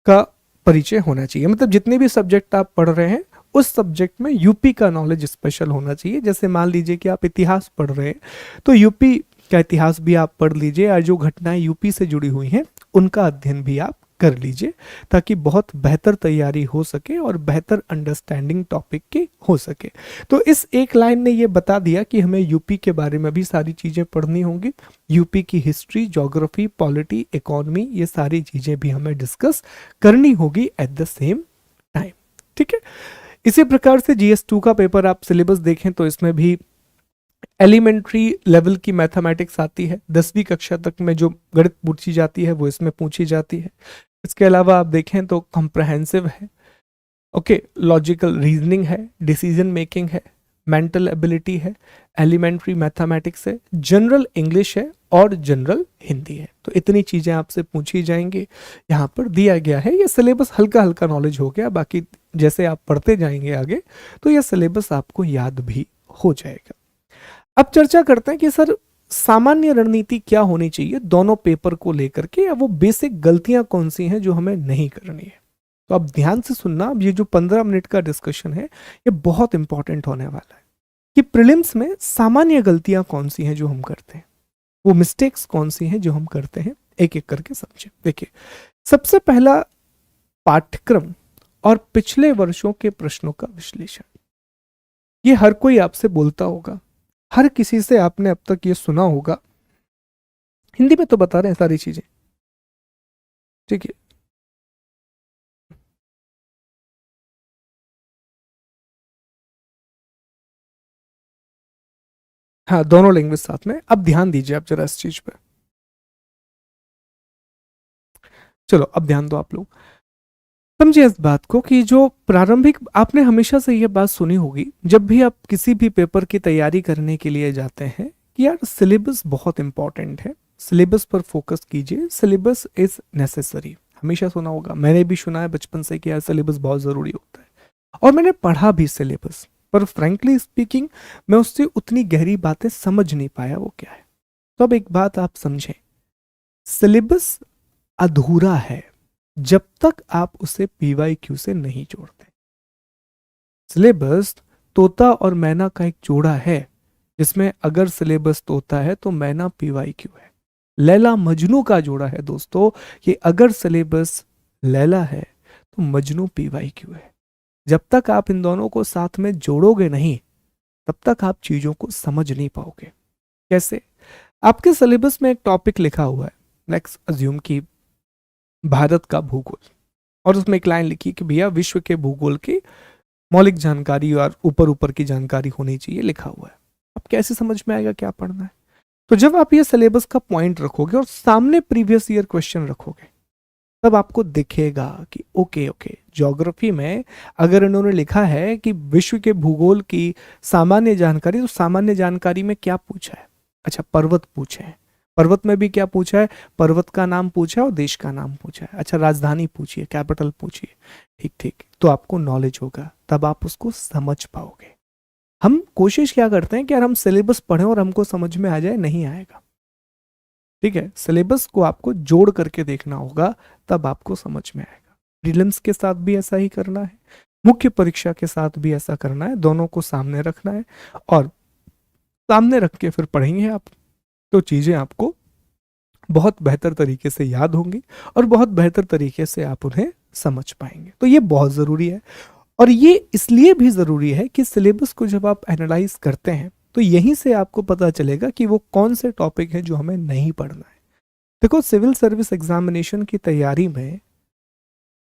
का परिचय होना चाहिए। मतलब जितने भी सब्जेक्ट आप पढ़ रहे हैं उस सब्जेक्ट में यूपी का नॉलेज स्पेशल होना चाहिए। जैसे मान लीजिए कि आप इतिहास पढ़ रहे हैं तो यूपी का इतिहास भी आप पढ़ लीजिए, और जो घटनाएं यूपी से जुड़ी हुई हैं उनका अध्ययन भी आप कर लीजिए, ताकि बहुत बेहतर तैयारी हो सके और बेहतर अंडरस्टैंडिंग टॉपिक की हो सके। तो इस एक लाइन ने ये बता दिया कि हमें यूपी के बारे में भी सारी चीजें पढ़नी होंगी। यूपी की हिस्ट्री, ज्योग्राफी, पॉलिटी, इकोनॉमी, ये सारी चीजें भी हमें डिस्कस करनी होगी एट द सेम टाइम। ठीक है, इसी प्रकार से GS2 का पेपर आप सिलेबस देखें तो इसमें भी एलिमेंट्री लेवल की मैथमेटिक्स आती है, 10वीं कक्षा तक में जो गणित पूछी जाती है वो इसमें पूछी जाती है। इसके अलावा आप देखें तो कॉम्प्रहेंसिव है, ओके, लॉजिकल रीजनिंग है, डिसीजन मेकिंग है, मेंटल एबिलिटी है, एलिमेंट्री मैथमेटिक्स है, जनरल इंग्लिश है और जनरल हिंदी है। तो इतनी चीजें आपसे पूछी जाएंगी, यहाँ पर दिया गया है। ये सिलेबस हल्का हल्का नॉलेज हो गया, बाकी जैसे आप पढ़ते जाएंगे आगे तो यह सिलेबस आपको याद भी हो जाएगा। अब चर्चा करते हैं कि सर सामान्य रणनीति क्या होनी चाहिए दोनों पेपर को लेकर के, या वो बेसिक गलतियां कौन सी हैं जो हमें नहीं करनी है। तो अब ध्यान से सुनना, अब ये जो 15 मिनट का डिस्कशन है ये बहुत इंपॉर्टेंट होने वाला है कि प्रीलिम्स में सामान्य गलतियां कौन सी हैं जो हम करते हैं, वो मिस्टेक्स कौन सी हैं जो हम करते हैं, एक एक करके समझें। देखिए, सबसे पहला, पाठ्यक्रम और पिछले वर्षों के प्रश्नों का विश्लेषण। ये हर कोई आपसे बोलता होगा, हर किसी से आपने अब तक ये सुना होगा, हिंदी में तो बता रहे हैं सारी चीजें, ठीक है। हाँ, दोनों लैंग्वेज साथ में। अब ध्यान दीजिए आप जरा इस चीज पे। चलो अब ध्यान दो आप लोग, समझिए इस बात को कि जो प्रारंभिक, आपने हमेशा से ये बात सुनी होगी जब भी आप किसी भी पेपर की तैयारी करने के लिए जाते हैं कि यार सिलेबस बहुत इंपॉर्टेंट है, सिलेबस पर फोकस कीजिए, सिलेबस इज नेसेसरी। हमेशा सुना होगा, मैंने भी सुना है बचपन से कि यार सिलेबस बहुत जरूरी होता है, और मैंने पढ़ा भी सिलेबस, पर फ्रैंकली स्पीकिंग मैं उससे उतनी गहरी बातें समझ नहीं पाया वो क्या है। तो अब एक बात आप समझें, सिलेबस अधूरा है जब तक आप उसे पीवाईक्यू से नहीं जोड़ते। सिलेबस तोता और मैना का एक जोड़ा है, जिसमें अगर सिलेबस तोता है तो मैना पीवाईक्यू है। लैला मजनू का जोड़ा है दोस्तों, कि अगर सिलेबस लैला है तो मजनू पीवाईक्यू है। जब तक आप इन दोनों को साथ में जोड़ोगे नहीं, तब तक आप चीजों को समझ नहीं पाओगे। कैसे? आपके सिलेबस में एक टॉपिक लिखा हुआ है, लेट्स अज्यूम कि भारत का भूगोल, और उसमें एक लाइन लिखी कि भैया विश्व के भूगोल की मौलिक जानकारी और ऊपर ऊपर की जानकारी होनी चाहिए, लिखा हुआ है। अब कैसे समझ में आएगा क्या पढ़ना है? तो जब आप ये सिलेबस का पॉइंट रखोगे और सामने प्रीवियस ईयर क्वेश्चन रखोगे, तब आपको दिखेगा कि ओके ओके, ज्योग्राफी में अगर इन्होंने लिखा है कि विश्व के भूगोल की सामान्य जानकारी, तो सामान्य जानकारी में क्या पूछा है? अच्छा, पर्वत पूछे हैं, पर्वत में भी क्या पूछा है? पर्वत का नाम पूछा है और देश का नाम पूछा है। अच्छा, राजधानी पूछिए, कैपिटल पूछिए, ठीक ठीक, तो आपको नॉलेज होगा, तब आप उसको समझ पाओगे। हम कोशिश क्या करते हैं कि यार हम सिलेबस पढ़ें और हमको समझ में आ जाए, नहीं आएगा, ठीक है। सिलेबस को आपको जोड़ करके देखना होगा, तब आपको समझ में आएगा। प्रीलिम्स के साथ भी ऐसा ही करना है, मुख्य परीक्षा के साथ भी ऐसा करना है, दोनों को सामने रखना है, और सामने रख के फिर पढ़ेंगे आप, तो चीजें आपको बहुत बेहतर तरीके से याद होंगी और बहुत बेहतर तरीके से आप उन्हें समझ पाएंगे। तो ये बहुत ज़रूरी है, और ये इसलिए भी ज़रूरी है कि सिलेबस को जब आप एनालाइज करते हैं तो यहीं से आपको पता चलेगा कि वो कौन से टॉपिक हैं जो हमें नहीं पढ़ना है। देखो, सिविल सर्विस एग्जामिनेशन की तैयारी में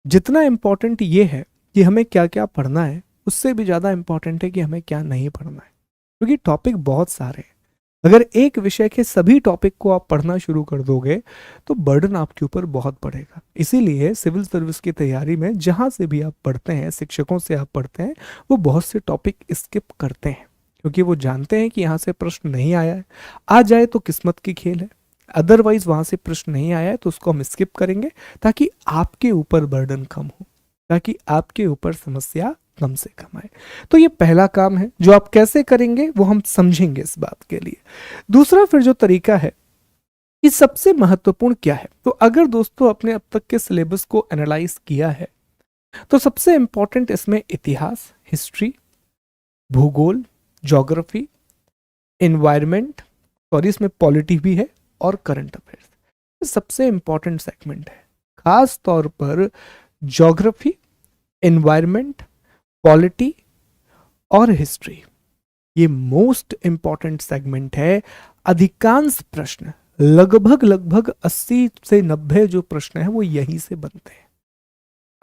जितना इम्पोर्टेंट ये है कि हमें क्या क्या पढ़ना है, उससे भी ज़्यादा इम्पोर्टेंट है कि हमें क्या नहीं पढ़ना है, क्योंकि टॉपिक बहुत सारे हैं। अगर एक विषय के सभी टॉपिक को आप पढ़ना शुरू कर दोगे तो बर्डन आपके ऊपर बहुत पड़ेगा। इसीलिए सिविल सर्विस की तैयारी में जहाँ से भी आप पढ़ते हैं, शिक्षकों से आप पढ़ते हैं, वो बहुत से टॉपिक स्किप करते हैं, क्योंकि वो जानते हैं कि यहाँ से प्रश्न नहीं आया है, आ जाए तो किस्मत की खेल है, अदरवाइज वहाँ से प्रश्न नहीं आया है तो उसको हम स्किप करेंगे, ताकि आपके ऊपर बर्डन कम हो, ताकि आपके ऊपर समस्या कम से कम आए। तो ये पहला काम है, जो आप कैसे करेंगे वो हम समझेंगे इस बात के लिए। दूसरा फिर जो तरीका है कि सबसे महत्वपूर्ण क्या है, तो अगर दोस्तों अपने अब तक के सिलेबस को एनालाइज किया है, तो सबसे इंपॉर्टेंट इसमें इतिहास, हिस्ट्री, भूगोल, ज्योग्राफी, एनवायरमेंट, और इसमें पॉलिटी भी है, और करंट अफेयर्स, ये सबसे इंपॉर्टेंट सेगमेंट है। खास तौर पर ज्योग्राफी, एनवायरमेंट, पॉलिटी और हिस्ट्री, ये मोस्ट इंपॉर्टेंट सेगमेंट है। अधिकांश प्रश्न, लगभग लगभग 80 से 90 जो प्रश्न है वो यहीं से बनते हैं।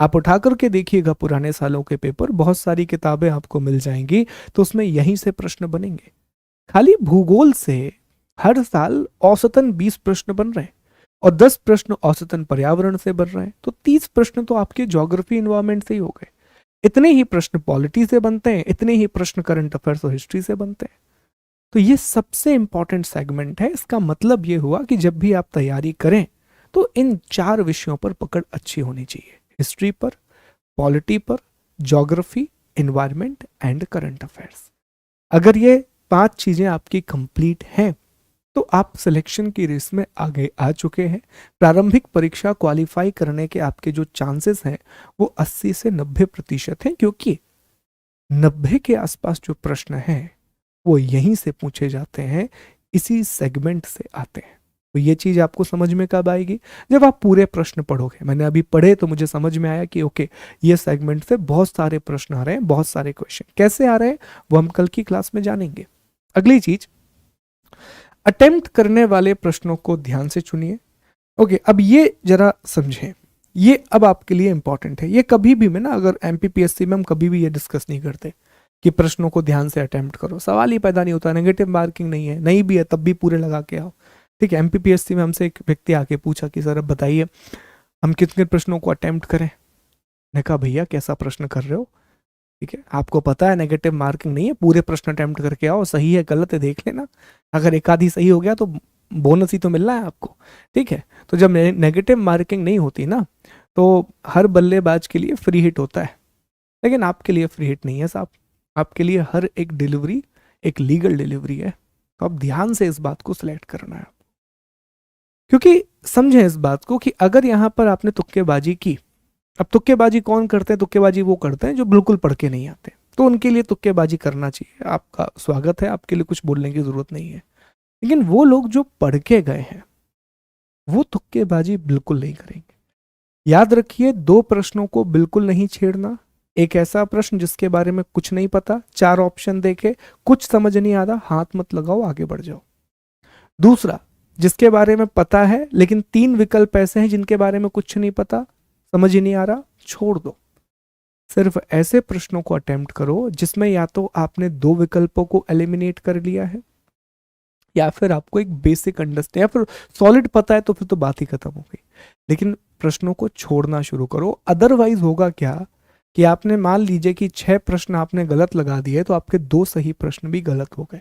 आप उठा करके देखिएगा पुराने सालों के पेपर, बहुत सारी किताबें आपको मिल जाएंगी, तो उसमें यहीं से प्रश्न बनेंगे। खाली भूगोल से हर साल औसतन 20 प्रश्न बन रहे हैं, और 10 प्रश्न औसतन पर्यावरण से बन रहे हैं, तो 30 प्रश्न तो आपके ज्योग्राफी एनवायरमेंट से ही हो गए। इतने ही प्रश्न पॉलिटी से बनते हैं, इतने ही प्रश्न करंट अफेयर्स और हिस्ट्री से बनते हैं। तो ये सबसे इंपॉर्टेंट सेगमेंट है। इसका मतलब ये हुआ कि जब भी आप तैयारी करें तो इन 4 विषयों पर पकड़ अच्छी होनी चाहिए, हिस्ट्री पर, पॉलिटी पर, geography, environment and current affairs. अगर ये 5 चीजें आपकी कंप्लीट हैं तो आप सिलेक्शन की रेस में आगे आ चुके हैं। प्रारंभिक परीक्षा क्वालिफाई करने के आपके जो चांसेस हैं वो 80 से 90% हैं, क्योंकि 90 के आसपास जो प्रश्न हैं वो यहीं से पूछे जाते हैं, इसी सेगमेंट से आते हैं। तो ये चीज आपको समझ में कब आएगी? जब आप पूरे प्रश्न पढ़ोगे। मैंने अभी पढ़े तो मुझे समझ में आया कि ओके, ये सेगमेंट से बहुत सारे प्रश्न आ रहे हैं, बहुत सारे क्वेश्चन कैसे आ रहे हैं वो हम कल की क्लास में जानेंगे। अगली चीज, अटेम्प्ट करने वाले प्रश्नों को ध्यान से चुनिए। ओके, अब ये जरा समझें, ये अब आपके लिए इंपॉर्टेंट है। ये कभी भी मैं ना, अगर एमपीपीएससी में हम कभी भी ये डिस्कस नहीं करते कि प्रश्नों को ध्यान से अटेम्प्ट करो, सवाल ही पैदा नहीं होता, नेगेटिव मार्किंग नहीं है, नहीं भी है तब भी पूरे लगा के आओ। ठीक है, एमपीपीएससी में हमसे एक व्यक्ति आके पूछा कि सर अब बताइए हम कितने प्रश्नों को अटेम्प्ट करें। ने कहा भैया कैसा प्रश्न कर रहे हो, ठीक है आपको पता है नेगेटिव मार्किंग नहीं है, पूरे प्रश्न अटेम्प्ट करके आओ, सही है गलत है देख लेना, अगर एक आधी सही हो गया तो बोनस ही तो मिलना है आपको। ठीक है, तो जब नेगेटिव मार्किंग नहीं होती ना तो हर बल्लेबाज के लिए फ्री हिट होता है, लेकिन आपके लिए फ्री हिट नहीं है साहब, आपके लिए हर एक डिलीवरी एक लीगल डिलीवरी है। तो आप ध्यान से इस बात को सिलेक्ट करना है, क्योंकि समझें इस बात को कि अगर यहां पर आपने तुक्केबाजी की, अब तुक्केबाजी कौन करते हैं? तुक्केबाजी वो करते हैं जो बिल्कुल पढ़ के नहीं आते, तो उनके लिए तुक्केबाजी करना चाहिए, आपका स्वागत है, आपके लिए कुछ बोलने की जरूरत नहीं है। लेकिन वो लोग जो पढ़ के गए हैं वो तुक्केबाजी बिल्कुल नहीं करेंगे। याद रखिए, दो प्रश्नों को बिल्कुल नहीं छेड़ना। एक ऐसा प्रश्न जिसके बारे में कुछ नहीं पता, 4 ऑप्शन देखे, कुछ समझ नहीं आता, हाथ मत लगाओ, आगे बढ़ जाओ। दूसरा, जिसके बारे में पता है लेकिन 3 विकल्प ऐसे हैं जिनके बारे में कुछ नहीं पता, समझ ही नहीं आ रहा, छोड़ दो। सिर्फ ऐसे प्रश्नों को अटेम्प्ट करो जिसमें या तो आपने 2 विकल्पों को एलिमिनेट कर लिया है, या फिर आपको एक बेसिक अंडरस्टैंड, या फिर सॉलिड पता है तो फिर तो बात ही खत्म हो गई। लेकिन प्रश्नों को छोड़ना शुरू करो, अदरवाइज होगा क्या कि आपने मान लीजिए कि 6 प्रश्न आपने गलत लगा दिए तो आपके 2 सही प्रश्न भी गलत हो गए,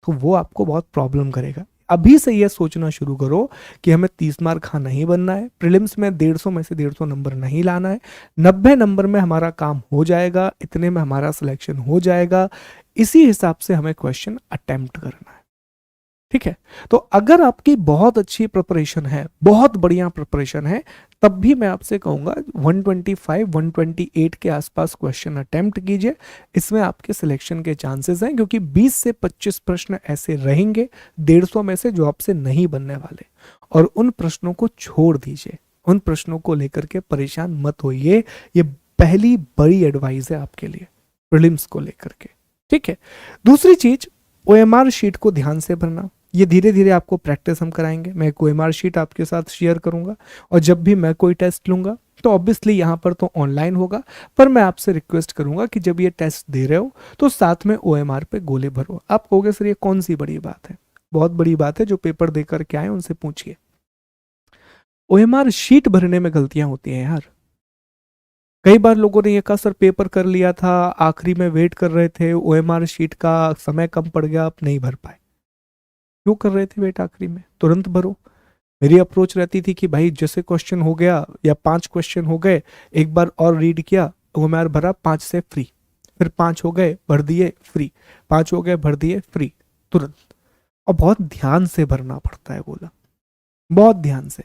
तो वो आपको बहुत प्रॉब्लम करेगा। अभी से यह सोचना शुरू करो कि हमें 30 मार्क का नहीं बनना है, प्रीलिम्स में 150 में से 150 नंबर नहीं लाना है, 90 नंबर में हमारा काम हो जाएगा, इतने में हमारा सिलेक्शन हो जाएगा, इसी हिसाब से हमें क्वेश्चन अटेम्प्ट करना है। ठीक है, तो अगर आपकी बहुत अच्छी प्रिपरेशन है, बहुत बढ़िया प्रिपरेशन है, तब भी मैं आपसे कहूंगा 125 128 के आसपास क्वेश्चन अटेम्प्ट कीजिए, इसमें आपके सिलेक्शन के चांसेस हैं, क्योंकि 20 से 25 प्रश्न ऐसे रहेंगे 150 में से जो आपसे नहीं बनने वाले, और उन प्रश्नों को छोड़ दीजिए, उन प्रश्नों को लेकर के परेशान मत होइए। ये पहली बड़ी एडवाइस है आपके लिए प्रीलिम्स को लेकर के। ठीक है, दूसरी चीज, ओएमआर शीट को ध्यान से भरना। ये धीरे धीरे आपको प्रैक्टिस हम कराएंगे, मैं एक ओएमआर शीट आपके साथ शेयर करूंगा, और जब भी मैं कोई टेस्ट लूंगा तो ऑब्वियसली यहाँ पर तो ऑनलाइन होगा, पर मैं आपसे रिक्वेस्ट करूंगा कि जब ये टेस्ट दे रहे हो तो साथ में ओएमआर पे गोले भरो। आप कहोगे सर ये कौन सी बड़ी बात है? बहुत बड़ी बात है, जो पेपर देकर के आए उनसे पूछिए। ओएमआर शीट भरने में गलतियां होती हैं यार। कई बार लोगों ने ये कहा सर पेपर कर लिया था, आखिरी में वेट कर रहे थे, ओएमआर शीट का समय कम पड़ गया, आप नहीं भर पाए। क्यों कर रहे थे वेट आखिरी में? तुरंत भरो। मेरी अप्रोच रहती थी कि भाई जैसे क्वेश्चन हो गया या 5 क्वेश्चन हो गए, एक बार और रीड किया, ओएमआर भरा, 5 से फ्री, फिर 5 हो गए भर दिए फ्री, 5 हो गए भर दिए फ्री, तुरंत। और बहुत ध्यान से भरना पड़ता है, बोला बहुत ध्यान से।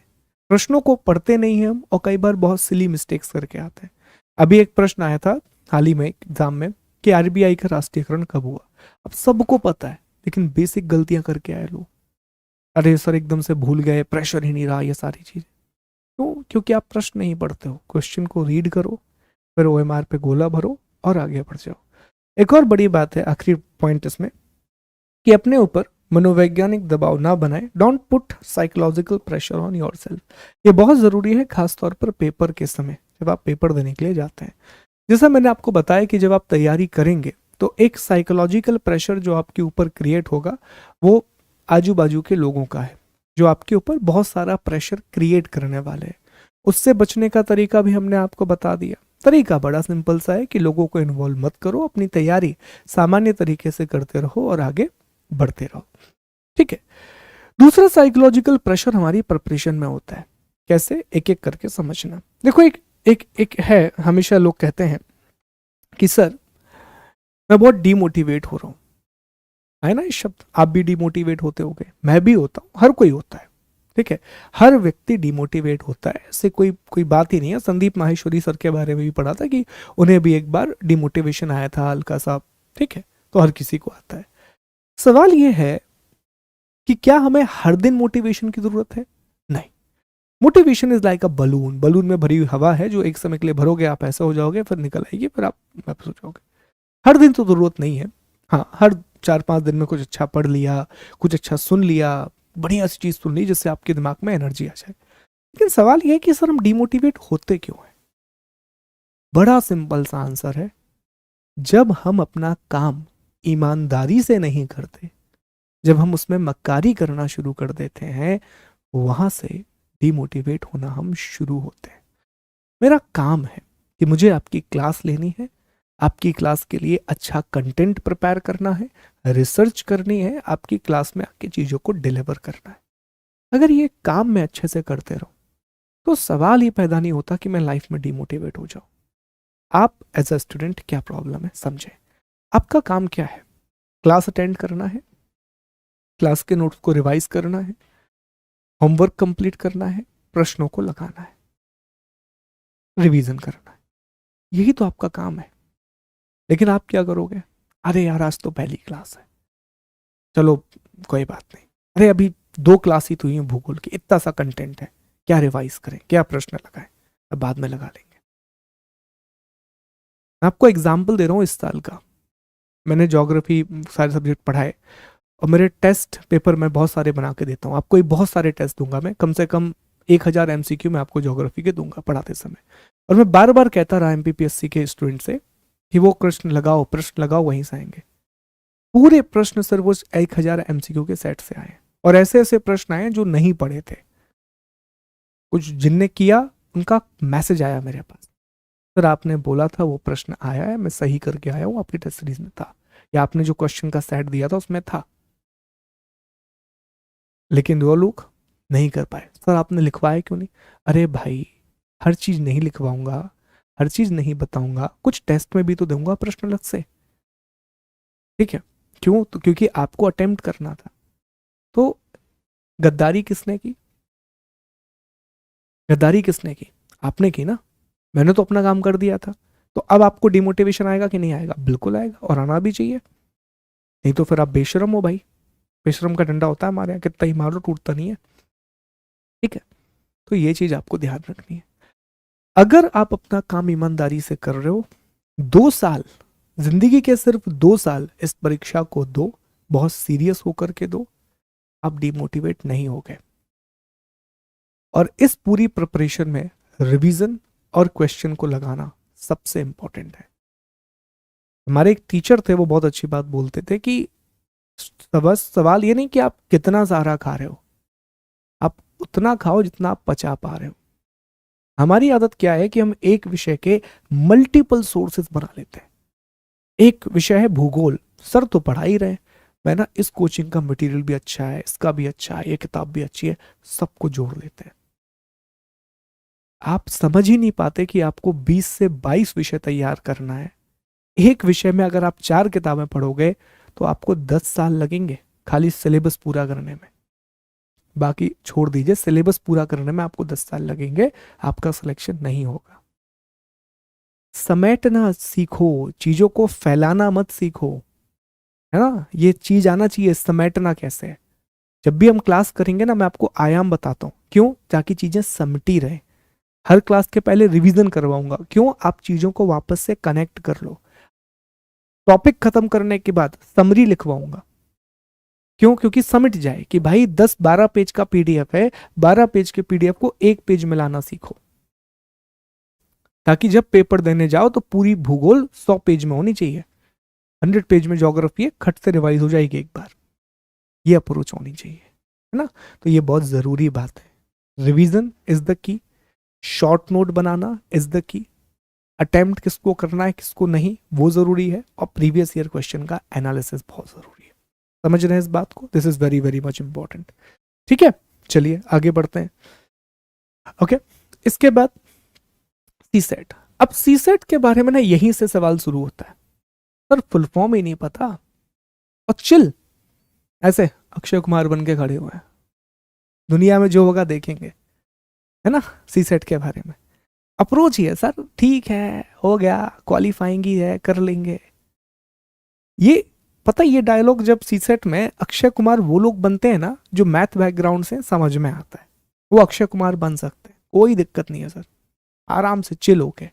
प्रश्नों को पढ़ते नहीं हैं हम, और कई बार बहुत सिली मिस्टेक्स करके आते हैं। अभी एक प्रश्न आया था हाल ही में एग्जाम में कि आरबीआई का राष्ट्रीयकरण कब हुआ। अब सबको पता है, लेकिन बेसिक गलतियां करके आए लोग। अरे सर एकदम से भूल गए, प्रेशर ही नहीं रहा, ये सारी चीजें क्यों? क्योंकि आप प्रश्न नहीं पढ़ते हो। क्वेश्चन को रीड करो, फिर ओएमआर पे गोला भरो और आगे बढ़ जाओ। एक और बड़ी बात है, आखिरी पॉइंट इसमें, कि अपने ऊपर मनोवैज्ञानिक दबाव ना बनाए। Don't put psychological pressure on yourself. ये बहुत जरूरी है, खासतौर पर पेपर के समय, जब आप पेपर देने के लिए जाते हैं। जैसा मैंने आपको बताया कि जब आप तैयारी करेंगे तो एक साइकोलॉजिकल प्रेशर जो आपके ऊपर क्रिएट होगा वो आजू बाजू के लोगों का है, जो आपके ऊपर बहुत सारा प्रेशर क्रिएट करने वाले हैं। उससे बचने का तरीका भी हमने आपको बता दिया। तरीका बड़ा सिंपल सा है कि लोगों को इन्वॉल्व मत करो, अपनी तैयारी सामान्य तरीके से करते रहो और आगे बढ़ते रहो। ठीक है, दूसरा साइकोलॉजिकल प्रेशर हमारी प्रिपरेशन में होता है। कैसे? एक एक करके समझना। देखो, एक है, हमेशा लोग कहते हैं कि सर मैं बहुत डीमोटिवेट हो रहा हूं, है ना इस शब्द। आप भी डिमोटिवेट होते होगे, मैं भी होता हूँ, हर कोई होता है, ठीक है, हर व्यक्ति डिमोटिवेट होता है, ऐसे कोई कोई बात ही नहीं है। संदीप माहेश्वरी सर के बारे में भी पढ़ा था कि उन्हें भी एक बार डिमोटिवेशन आया था हल्का सा, ठीक है, तो हर किसी को आता है। सवाल ये है कि क्या हमें हर दिन मोटिवेशन की जरूरत है? नहीं। Motivation is like a balloon, balloon में भरी हुई हवा है जो एक समय के लिए भरोगे, आप ऐसा हो जाओगे, फिर निकल आएगी, फिर आप वापस हो जाओगे। हर दिन तो जरूरत नहीं है। हाँ, हर 4-5 दिन में कुछ अच्छा पढ़ लिया, कुछ अच्छा सुन लिया, बढ़िया सी चीज सुन ली जिससे आपके दिमाग में एनर्जी आ जाए। लेकिन सवाल यह है कि सर हम डिमोटिवेट होते क्यों हैं? बड़ा सिंपल सा आंसर है, जब हम अपना काम ईमानदारी से नहीं करते, जब हम उसमें मक्कारी करना शुरू कर देते हैं, वहां से डिमोटिवेट होना हम शुरू होते हैं। मेरा काम है कि मुझे आपकी क्लास लेनी है, आपकी क्लास के लिए अच्छा कंटेंट प्रिपेयर करना है, रिसर्च करनी है, आपकी क्लास में आके चीजों को डिलीवर करना है। अगर ये काम मैं अच्छे से करते रहूं तो सवाल ये पैदा नहीं होता कि मैं लाइफ में डिमोटिवेट हो जाऊं। आप एज अ स्टूडेंट क्या प्रॉब्लम है समझें। आपका काम क्या है? क्लास अटेंड करना है, क्लास के नोट्स को रिवाइज करना है, होमवर्क कंप्लीट करना है, प्रश्नों को लगाना है, रिवीजन करना है, यही तो आपका काम है। लेकिन आप क्या करोगे? अरे यार आज तो पहली क्लास है, चलो कोई बात नहीं, अरे अभी 2 क्लास ही तो हुई है भूगोल की, इतना सा कंटेंट है, क्या रिवाइज करें, क्या प्रश्न लगाएं, अब बाद में लगा लेंगे। मैं आपको एग्जाम्पल दे रहा हूँ इस साल का। मैंने ज्योग्राफी सारे सब्जेक्ट पढ़ाए और मेरे टेस्ट पेपर मैं बहुत सारे बना के देता हूँ। आपको बहुत सारे टेस्ट दूंगा मैं, कम से कम 1000 MCQ मैं आपको ज्योग्राफी के दूंगा पढ़ाते समय। और मैं बार बार कहता रहा MPPSC के स्टूडेंट से कि वो प्रश्न लगाओ वहीं से आएंगे। पूरे प्रश्न सर वो 1000 MCQ के सेट से आए, और ऐसे ऐसे प्रश्न आए जो नहीं पढ़े थे। कुछ जिनने किया उनका मैसेज आया मेरे पास, सर आपने बोला था वो प्रश्न आया है, मैं सही करके आया हूँ, आपकी टेस्ट सीरीज में था, या आपने जो क्वेश्चन का सेट दिया था उसमें था। लेकिन वो लोग नहीं कर पाए। सर आपने लिखवाया क्यों नहीं? अरे भाई, हर चीज नहीं लिखवाऊंगा, हर चीज नहीं बताऊंगा, कुछ टेस्ट में भी तो दूंगा प्रश्न अलग से, ठीक है। क्यों? तो क्योंकि आपको अटेम्प्ट करना था। तो गद्दारी किसने की? गद्दारी किसने की? आपने की ना। मैंने तो अपना काम कर दिया था। तो अब आपको डिमोटिवेशन आएगा कि नहीं आएगा? बिल्कुल आएगा, और आना भी चाहिए। नहीं तो फिर आप बेशरम हो भाई। बेशरम का डंडा होता है हमारे यहाँ, कितना ही मारो टूटता नहीं है, ठीक है। तो ये चीज आपको ध्यान रखनी है। अगर आप अपना काम ईमानदारी से कर रहे हो, 2 साल, जिंदगी के सिर्फ 2 साल इस परीक्षा को दो, बहुत सीरियस होकर के दो, आप डिमोटिवेट नहीं हो गए। और इस पूरी प्रिपरेशन में रिवीजन और क्वेश्चन को लगाना सबसे इंपॉर्टेंट है। हमारे एक टीचर थे, वो बहुत अच्छी बात बोलते थे कि बस सवाल ये नहीं कि आप कितना सारा खा रहे हो, आप उतना खाओ जितना आप पचा पा रहे हो। हमारी आदत क्या है कि हम एक विषय के मल्टीपल सोर्सेज बना लेते हैं। एक विषय है भूगोल, सर तो पढ़ा ही रहे, मैं ना इस कोचिंग का मटेरियल भी अच्छा है, इसका भी अच्छा है, ये किताब भी अच्छी है, सबको जोड़ लेते हैं। आप समझ ही नहीं पाते कि आपको 20 से 22 विषय तैयार करना है। एक विषय में अगर आप 4 किताबें पढ़ोगे तो आपको 10 साल लगेंगे खाली सिलेबस पूरा करने में। बाकी छोड़ दीजिए, सिलेबस पूरा करने में आपको 10 साल लगेंगे, आपका सिलेक्शन नहीं होगा। समेटना सीखो, चीजों को फैलाना मत सीखो, है ना। ये चीज आना चाहिए समेटना कैसे है। जब भी हम क्लास करेंगे ना, मैं आपको आयाम बताता हूँ, क्यों? ताकि चीजें समिटी रहे। हर क्लास के पहले रिवीजन करवाऊंगा, क्यों? आप चीजों को वापस से कनेक्ट कर लो। टॉपिक खत्म करने के बाद समरी लिखवाऊंगा, क्यों? क्योंकि समझ जाए कि भाई 10-12 पेज का पीडीएफ है, 12 पेज के पीडीएफ को एक पेज में लाना सीखो, ताकि जब पेपर देने जाओ तो पूरी भूगोल 100 पेज में होनी चाहिए, 100 पेज में ज्योग्राफी है, खट से रिवाइज हो जाएगी एक बार। ये अप्रोच होनी चाहिए, है ना। तो ये बहुत जरूरी बात है। Revision is the key, short note banana is the key, attempt किसको करना है किसको नहीं वो जरूरी है, और प्रीवियस ईयर क्वेश्चन का एनालिसिस बहुत जरूरी है। समझ रहे हैं इस बात को? This is very very much important, ठीक है। चलिए आगे बढ़ते हैं। ओके, इसके बाद सी सेट। अब सी सेट के बारे में ना यहीं से सवाल शुरू होता है, सर फुल फॉर्म ही नहीं पता। और चिल, ऐसे अक्षय कुमार बन के खड़े हुए हैं, दुनिया में जो होगा देखेंगे, है ना। सी सेट के बारे में अप्रोच ही है सर, ठीक है हो गया, क्वालिफाइंग ही है, कर लेंगे। ये पता है, ये डायलॉग जब सी सेट में अक्षय कुमार वो लोग बनते हैं ना जो मैथ बैकग्राउंड से, समझ में आता है, वो अक्षय कुमार बन सकते हैं, कोई दिक्कत नहीं है सर, आराम से चिल होके।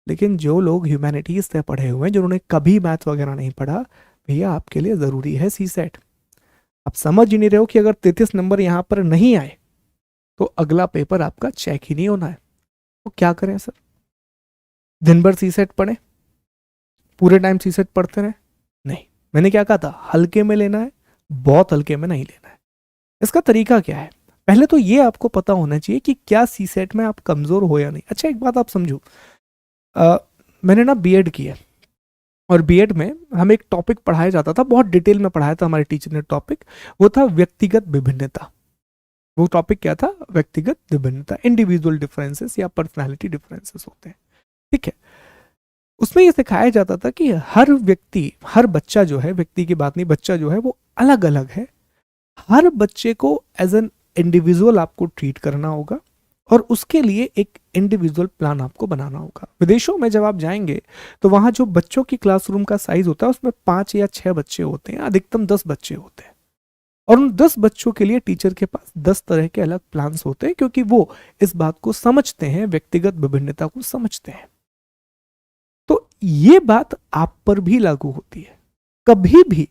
लेकिन जो लोग ह्यूमैनिटीज से पढ़े हुए हैं, जिन्होंने कभी मैथ वगैरह नहीं पढ़ा, भैया आपके लिए जरूरी है सी सेट। आप समझ ही नहीं रहे हो कि अगर 33 नंबर यहां पर नहीं आए तो अगला पेपर आपका चेक ही नहीं होना है। तो क्या करें सर, दिन भर सी सेट पढ़े, पूरे टाइम सी सेट पढ़ते रहे? नहीं, मैंने क्या कहा था, हल्के में लेना है, बहुत हल्के में नहीं लेना है। इसका तरीका क्या है, पहले तो ये आपको पता होना चाहिए कि क्या सी सेट में आप कमजोर हो या नहीं। अच्छा एक बात आप समझो, मैंने ना बीएड किया, और बीएड में हमें एक टॉपिक पढ़ाया जाता था, बहुत डिटेल में पढ़ाया था हमारे टीचर ने टॉपिक, वो था व्यक्तिगत विभिन्नता। वो टॉपिक क्या था, व्यक्तिगत विभिन्नता, इंडिविजुअल डिफरेंसेस या पर्सनालिटी डिफरेंसेस होते हैं, ठीक है। उसमें ये सिखाया जाता था कि हर व्यक्ति, हर बच्चा जो है, व्यक्ति की बात नहीं, बच्चा जो है वो अलग अलग है, हर बच्चे को एज एन इंडिविजुअल आपको ट्रीट करना होगा, और उसके लिए एक इंडिविजुअल प्लान आपको बनाना होगा। विदेशों में जब आप जाएंगे तो वहां जो बच्चों की क्लासरूम का साइज होता है उसमें 5 या 6 बच्चे होते हैं, अधिकतम 10 बच्चे होते हैं, और उन 10 बच्चों के लिए टीचर के पास 10 तरह के अलग प्लान्स होते हैं, क्योंकि वो इस बात को समझते हैं, व्यक्तिगत विभिन्नता को समझते हैं। तो ये बात आप पर भी लागू होती है। कभी भी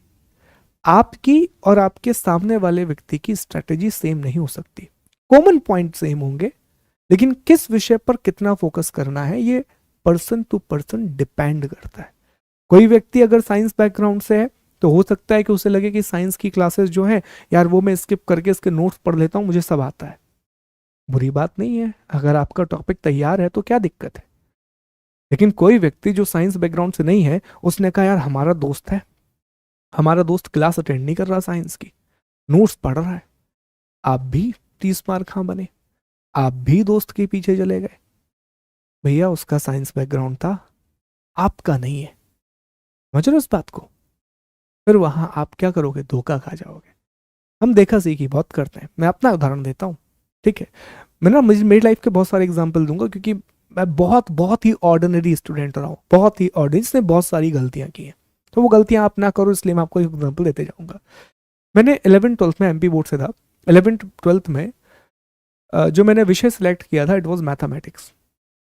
आपकी और आपके सामने वाले व्यक्ति की स्ट्रेटेजी सेम नहीं हो सकती। कॉमन पॉइंट सेम होंगे, लेकिन किस विषय पर कितना फोकस करना है ये पर्सन टू पर्सन डिपेंड करता है। कोई व्यक्ति अगर साइंस बैकग्राउंड से है तो हो सकता है कि उसे लगे कि साइंस की क्लासेस जो है यार वो मैं स्किप करके इसके नोट्स पढ़ लेता हूं, मुझे सब आता है। बुरी बात नहीं है, अगर आपका टॉपिक तैयार है तो क्या दिक्कत है। लेकिन कोई व्यक्ति जो साइंस बैकग्राउंड से नहीं है, उसने कहा यार हमारा दोस्त है, हमारा दोस्त क्लास अटेंड नहीं कर रहा साइंस की, नोट्स पढ़ रहा है, आप भी 30 मार्क हाँ बने, आप भी दोस्त के पीछे चले गए, भैया उसका साइंस बैकग्राउंड था, आपका नहीं है। समझ रहे हो इस बात को। फिर वहां आप क्या करोगे, धोखा खा जाओगे। हम देखा सीखी बहुत करते हैं, मैं अपना उदाहरण देता हूँ, ठीक है। मैं ना मेरी लाइफ के बहुत सारे एग्जाम्पल दूंगा, क्योंकि मैं बहुत बहुत ही ऑर्डिनरी स्टूडेंट रहा हूँ, बहुत ही ऑर्डिनरी, जिसने बहुत सारी गलतियां की हैं, तो वो गलतियां आप ना करो, इसलिए मैं आपको एक एग्जाम्पल देते जाऊंगा। मैंने 11th-12th में एमपी बोर्ड से था, 11th-12th में जो मैंने विषय सिलेक्ट किया था इट वॉज मैथमेटिक्स,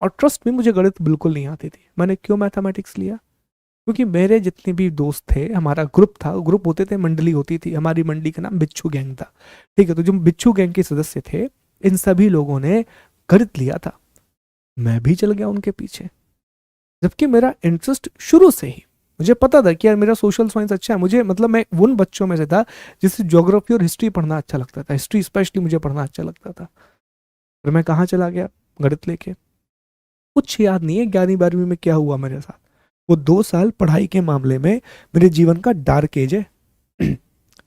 और ट्रस्ट में मुझे गणित बिल्कुल नहीं आती थी। मैंने क्यों मैथमेटिक्स लिया, क्योंकि मेरे जितने भी दोस्त थे, हमारा ग्रुप था, ग्रुप होते थे, मंडली होती थी, हमारी मंडली का नाम बिच्छू गैंग था, ठीक है। तो जो बिच्छू गैंग के सदस्य थे, इन सभी लोगों ने गणित लिया था, मैं भी चल गया उनके पीछे, जबकि मेरा इंटरेस्ट शुरू से ही, मुझे पता था कि यार मेरा सोशल साइंस अच्छा है, मुझे मतलब मैं उन बच्चों में से था जिसे ज्योग्राफी और हिस्ट्री पढ़ना अच्छा लगता था, हिस्ट्री स्पेशली मुझे पढ़ना अच्छा लगता था। फिर मैं कहाँ चला गया, गणित लेके, कुछ याद नहीं है 11वीं-12वीं में क्या हुआ मेरे साथ। वो 2 साल पढ़ाई के मामले में मेरे जीवन का डार्क एज है।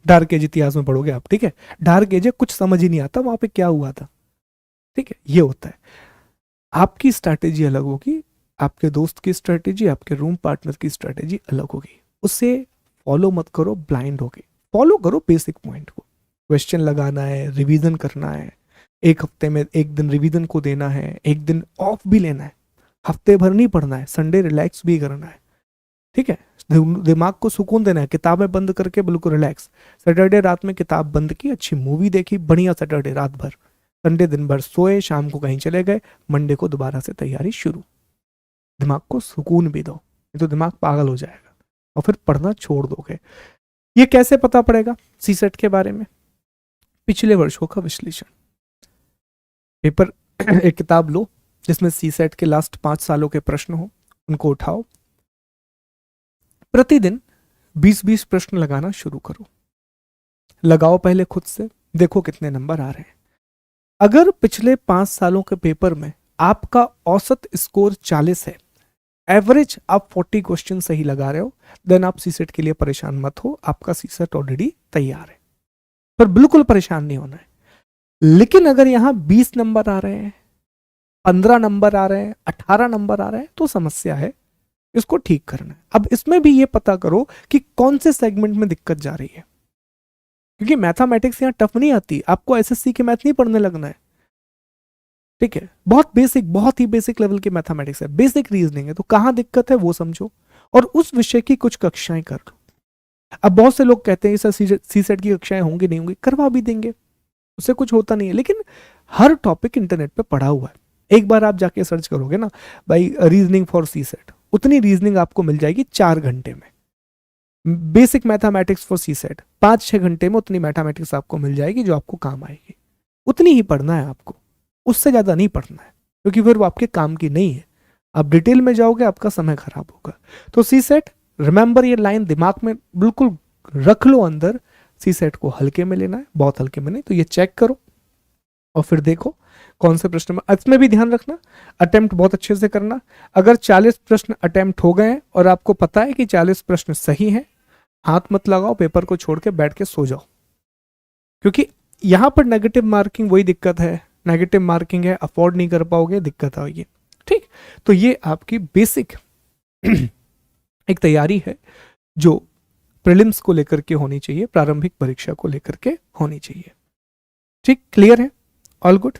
डार्क एज इतिहास में पढ़ोगे आप, ठीक है, डार्क एज है, कुछ समझ ही नहीं आता वहां पे क्या हुआ था, ठीक है। ये होता है, आपकी स्ट्रैटेजी अलग होगी, आपके दोस्त की स्ट्रैटेजी, आपके रूम पार्टनर की स्ट्रैटेजी अलग होगी, उससे फॉलो मत करो ब्लाइंड होके, फॉलो करो बेसिक पॉइंट को। क्वेश्चन लगाना है, रिवीजन करना है, एक हफ्ते में एक दिन रिवीजन को देना है, एक दिन ऑफ भी लेना है, हफ्ते भर नहीं पढ़ना है, संडे रिलैक्स भी करना है, ठीक है। दिमाग को सुकून देना है, किताबें बंद करके बिल्कुल रिलैक्स, सैटरडे रात में किताब बंद की, अच्छी मूवी देखी, बढ़िया सैटरडे रात भर, संडे दिन भर सोए, शाम को कहीं चले गए, मंडे को दोबारा से तैयारी शुरू। दिमाग को सुकून भी दो, नहीं तो दिमाग पागल हो जाएगा और फिर पढ़ना छोड़ दोगे। ये कैसे पता पड़ेगा सी सेट के बारे में, पिछले वर्षों का विश्लेषण, पेपर एक किताब लो जिसमें सी सेट के लास्ट 5 सालों के प्रश्न हो, उनको उठाओ, प्रतिदिन 20-20 प्रश्न लगाना शुरू करो, लगाओ पहले खुद से, देखो कितने नंबर आ रहे हैं। अगर पिछले 5 सालों के पेपर में आपका औसत स्कोर 40 है, एवरेज आप 40 क्वेश्चन सही लगा रहे हो, देन आप सी सेट के लिए परेशान मत हो, आपका सी सेट ऑलरेडी तैयार है, पर बिल्कुल परेशान नहीं होना है। लेकिन अगर यहां 20 नंबर आ रहे हैं, 15 नंबर आ रहे हैं, 18 नंबर आ रहे हैं, तो समस्या है, इसको ठीक करना है। अब इसमें भी ये पता करो कि कौन से सेगमेंट में दिक्कत जा रही है। क्योंकि मैथमेटिक्स यहाँ टफ नहीं आती, आपको एसएससी के मैथ नहीं पढ़ने लगना है, ठीक है। बहुत बेसिक, बहुत ही बेसिक लेवल की मैथमेटिक्स है, बेसिक रीजनिंग है। तो कहाँ दिक्कत है वो समझो और उस विषय की कुछ कक्षाएं कर लो। अब बहुत से लोग कहते हैं सर सी सेट की कक्षाएं होंगी नहीं होंगी, करवा भी देंगे, उससे कुछ होता नहीं है। लेकिन हर टॉपिक इंटरनेट पे पढ़ा हुआ है, एक बार आप जाके सर्च करोगे ना भाई रीजनिंग फॉर सी सेट, उतनी रीजनिंग आपको मिल जाएगी 4 घंटे में। Basic mathematics for CSAT 5-6 घंटे में उतनी मैथमेटिक्स आपको मिल जाएगी जो आपको काम आएगी। उतनी ही पढ़ना है आपको, उससे ज़्यादा नहीं पढ़ना है, क्योंकि फिर वो आपके काम की नहीं है। आप डिटेल में जाओगे आपका समय खराब होगा। तो सी सेट, रिमेंबर ये लाइन दिमाग में बिल्कुल रख लो अंदर, सी सेट को हल्के में लेना है, बहुत हल्के में नहीं। तो ये चेक करो और फिर देखो कौन से प्रश्न में, इसमें भी ध्यान रखना अटेम्प्ट बहुत अच्छे से करना। अगर 40 प्रश्न अटेम्प्ट हो गए हैं और आपको पता है कि 40 प्रश्न सही हैं, हाथ मत लगाओ, पेपर को छोड़ के बैठ के सो जाओ, क्योंकि यहां पर नेगेटिव मार्किंग वही दिक्कत है, नेगेटिव मार्किंग है, अफोर्ड नहीं कर पाओगे, दिक्कत आएगी, ठीक। तो ये आपकी बेसिक एक तैयारी है जो प्रीलिम्स को लेकर के होनी चाहिए, प्रारंभिक परीक्षा को लेकर के होनी चाहिए, ठीक। क्लियर है, ऑल गुड।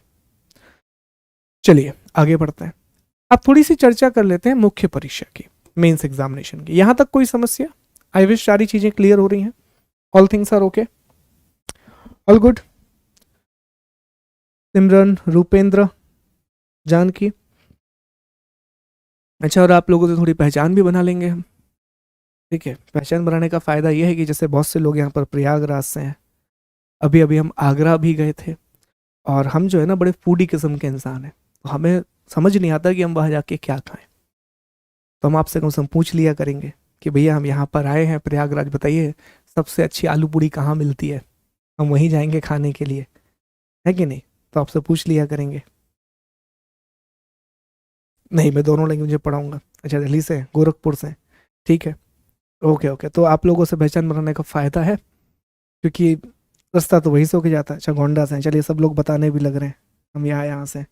चलिए आगे बढ़ते हैं। अब थोड़ी सी चर्चा कर लेते हैं मुख्य परीक्षा की, मेंस एग्जामिनेशन की। यहां तक कोई समस्या? आई विश सारी चीजें क्लियर हो रही हैं, all things are okay, all good. Simran, Rupendra, Janki, अच्छा। और आप लोगों से थोड़ी पहचान भी बना लेंगे हम, ठीक है। पहचान बनाने का फायदा यह है कि जैसे बहुत से लोग यहाँ पर प्रयागराज से हैं, अभी अभी हम आगरा भी गए थे, और हम जो है ना बड़े फूडी किस्म के इंसान हैं, तो हमें समझ नहीं आता कि हम वहाँ जाके क्या खाएं। तो हम आपसे कम से कम पूछ लिया करेंगे कि भैया हम यहाँ पर आए हैं प्रयागराज, बताइए सबसे अच्छी आलू पूड़ी कहाँ मिलती है, हम वहीं जाएंगे खाने के लिए, है कि नहीं। तो आपसे पूछ लिया करेंगे। नहीं, मैं दोनों लैंग्वेज पढ़ाऊंगा। अच्छा, दिल्ली से, गोरखपुर से, ठीक है, ओके ओके। तो आप लोगों से पहचान बनाने का फ़ायदा है, क्योंकि रास्ता तो वहीं से होके जाता है। अच्छा, गोंडा से, चलिए सब लोग बताने भी लग रहे हैं, हम यहाँ से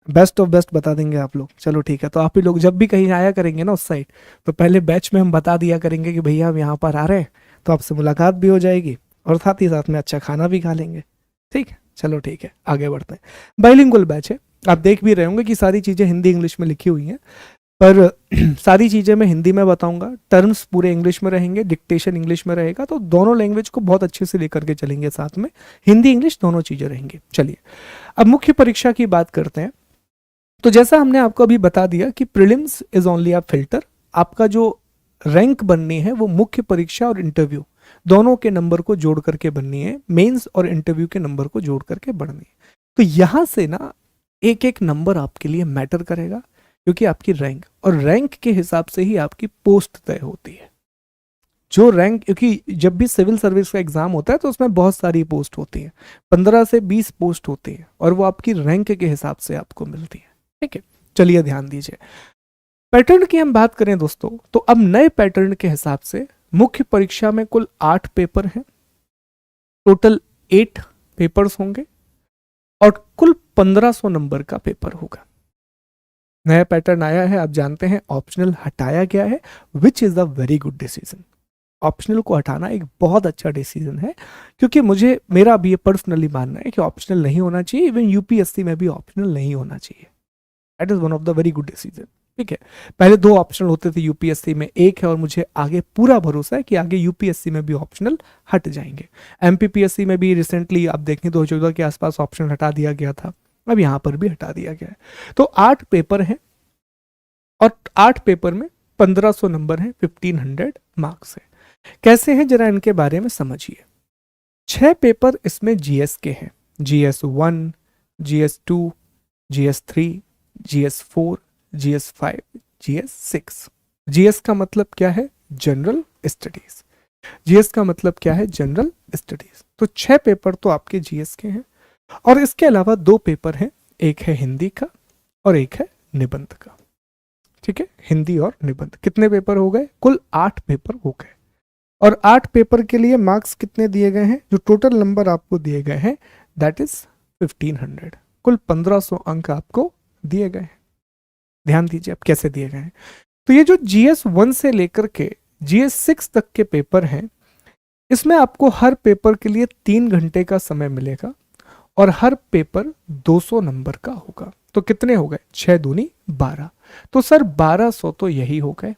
बेस्ट ऑफ बेस्ट बता देंगे आप लोग। चलो ठीक है, तो आप ही लोग जब भी कहीं आया करेंगे ना उस साइड, तो पहले बैच में हम बता दिया करेंगे कि भैया हम यहाँ पर आ रहे हैं, तो आपसे मुलाकात भी हो जाएगी और साथ ही साथ में अच्छा खाना भी खा लेंगे, ठीक है। चलो ठीक है, आगे बढ़ते हैं। बाइलिंगुअल बैच है, आप देख भी रहे होंगे कि सारी चीज़ें हिंदी इंग्लिश में लिखी हुई हैं, पर सारी चीज़ें मैं हिंदी में बताऊंगा, टर्म्स पूरे इंग्लिश में रहेंगे, डिक्टेशन इंग्लिश में रहेगा, तो दोनों लैंग्वेज को बहुत अच्छे से लेकर के चलेंगे साथ में, हिंदी इंग्लिश दोनों चीज़ें रहेंगी। चलिए अब मुख्य परीक्षा की बात करते हैं। तो जैसा हमने आपको अभी बता दिया कि prelims is only a filter, आपका जो रैंक बननी है वो मुख्य परीक्षा और इंटरव्यू दोनों के नंबर को जोड़ करके बननी है, मेंस और इंटरव्यू के नंबर को जोड़ करके बढ़नी है। तो यहां से ना एक एक नंबर आपके लिए मैटर करेगा, क्योंकि आपकी रैंक, और रैंक के हिसाब से ही आपकी पोस्ट तय होती है। जो रैंक, क्योंकि जब भी सिविल सर्विस का एग्जाम होता है तो उसमें बहुत सारी पोस्ट होती है, 15 से 20 पोस्ट होती है, और वो आपकी रैंक के हिसाब से आपको मिलती है, ठीक है। चलिए ध्यान दीजिए, पैटर्न की हम बात करें दोस्तों, तो अब नए पैटर्न के हिसाब से मुख्य परीक्षा में कुल 8 पेपर हैं, टोटल 8 पेपर्स होंगे, और कुल 1500 नंबर का पेपर होगा। नया पैटर्न आया है, आप जानते हैं, ऑप्शनल हटाया गया है, which is a very good decision. Optional को हटाना एक बहुत अच्छा डिसीजन है, क्योंकि मेरा भी ये पर्सनली मानना है कि ऑप्शनल नहीं होना चाहिए, इवन यूपीएससी में भी ऑप्शनल नहीं होना चाहिए। That is one of the very good decision, ठीक है। पहले 2 ऑप्शनल होते थे यूपीएससी में, एक है, और मुझे आगे पूरा भरोसा है कि आगे यूपीएससी में भी ऑप्शनल हट जाएंगे। एमपीपीएससी में भी रिसेंटली आप देखें 2014 के आसपास ऑप्शनल हटा दिया गया था, अब यहाँ पर भी हटा दिया गया है। तो 8 पेपर हैं, और 8 पेपर में 1500 नंबर हैं, 1500 मार्क्स है। कैसे हैं जरा इनके बारे में समझिए। 6 पेपर इसमें जीएस के हैं, GS1, GS2, GS3, GS4, GS5, GS6। GS का मतलब क्या है? General studies. जीएस का मतलब क्या है? General studies. तो 6 पेपर तो आपके जीएस के हैं, और इसके अलावा 2 पेपर हैं, एक है हिंदी का और एक है निबंध का, ठीक है। हिंदी और निबंध। कितने पेपर हो गए? कुल 8 पेपर हो गए, और 8 पेपर के लिए मार्क्स कितने दिए गए हैं? जो टोटल नंबर आपको दिए गए हैं दैट इज 1500, कुल 1500 अंक आपको दिए गए हैं। ध्यान दीजिए अब कैसे दिए गए हैं। तो ये जो GS1 से लेकर के GS6 तक के पेपर हैं, इसमें आपको हर पेपर के लिए 3 घंटे का समय मिलेगा और हर पेपर 200 नंबर का होगा। तो कितने हो गए? 6 दूनी 12। तो सर 1200 तो यही हो गए।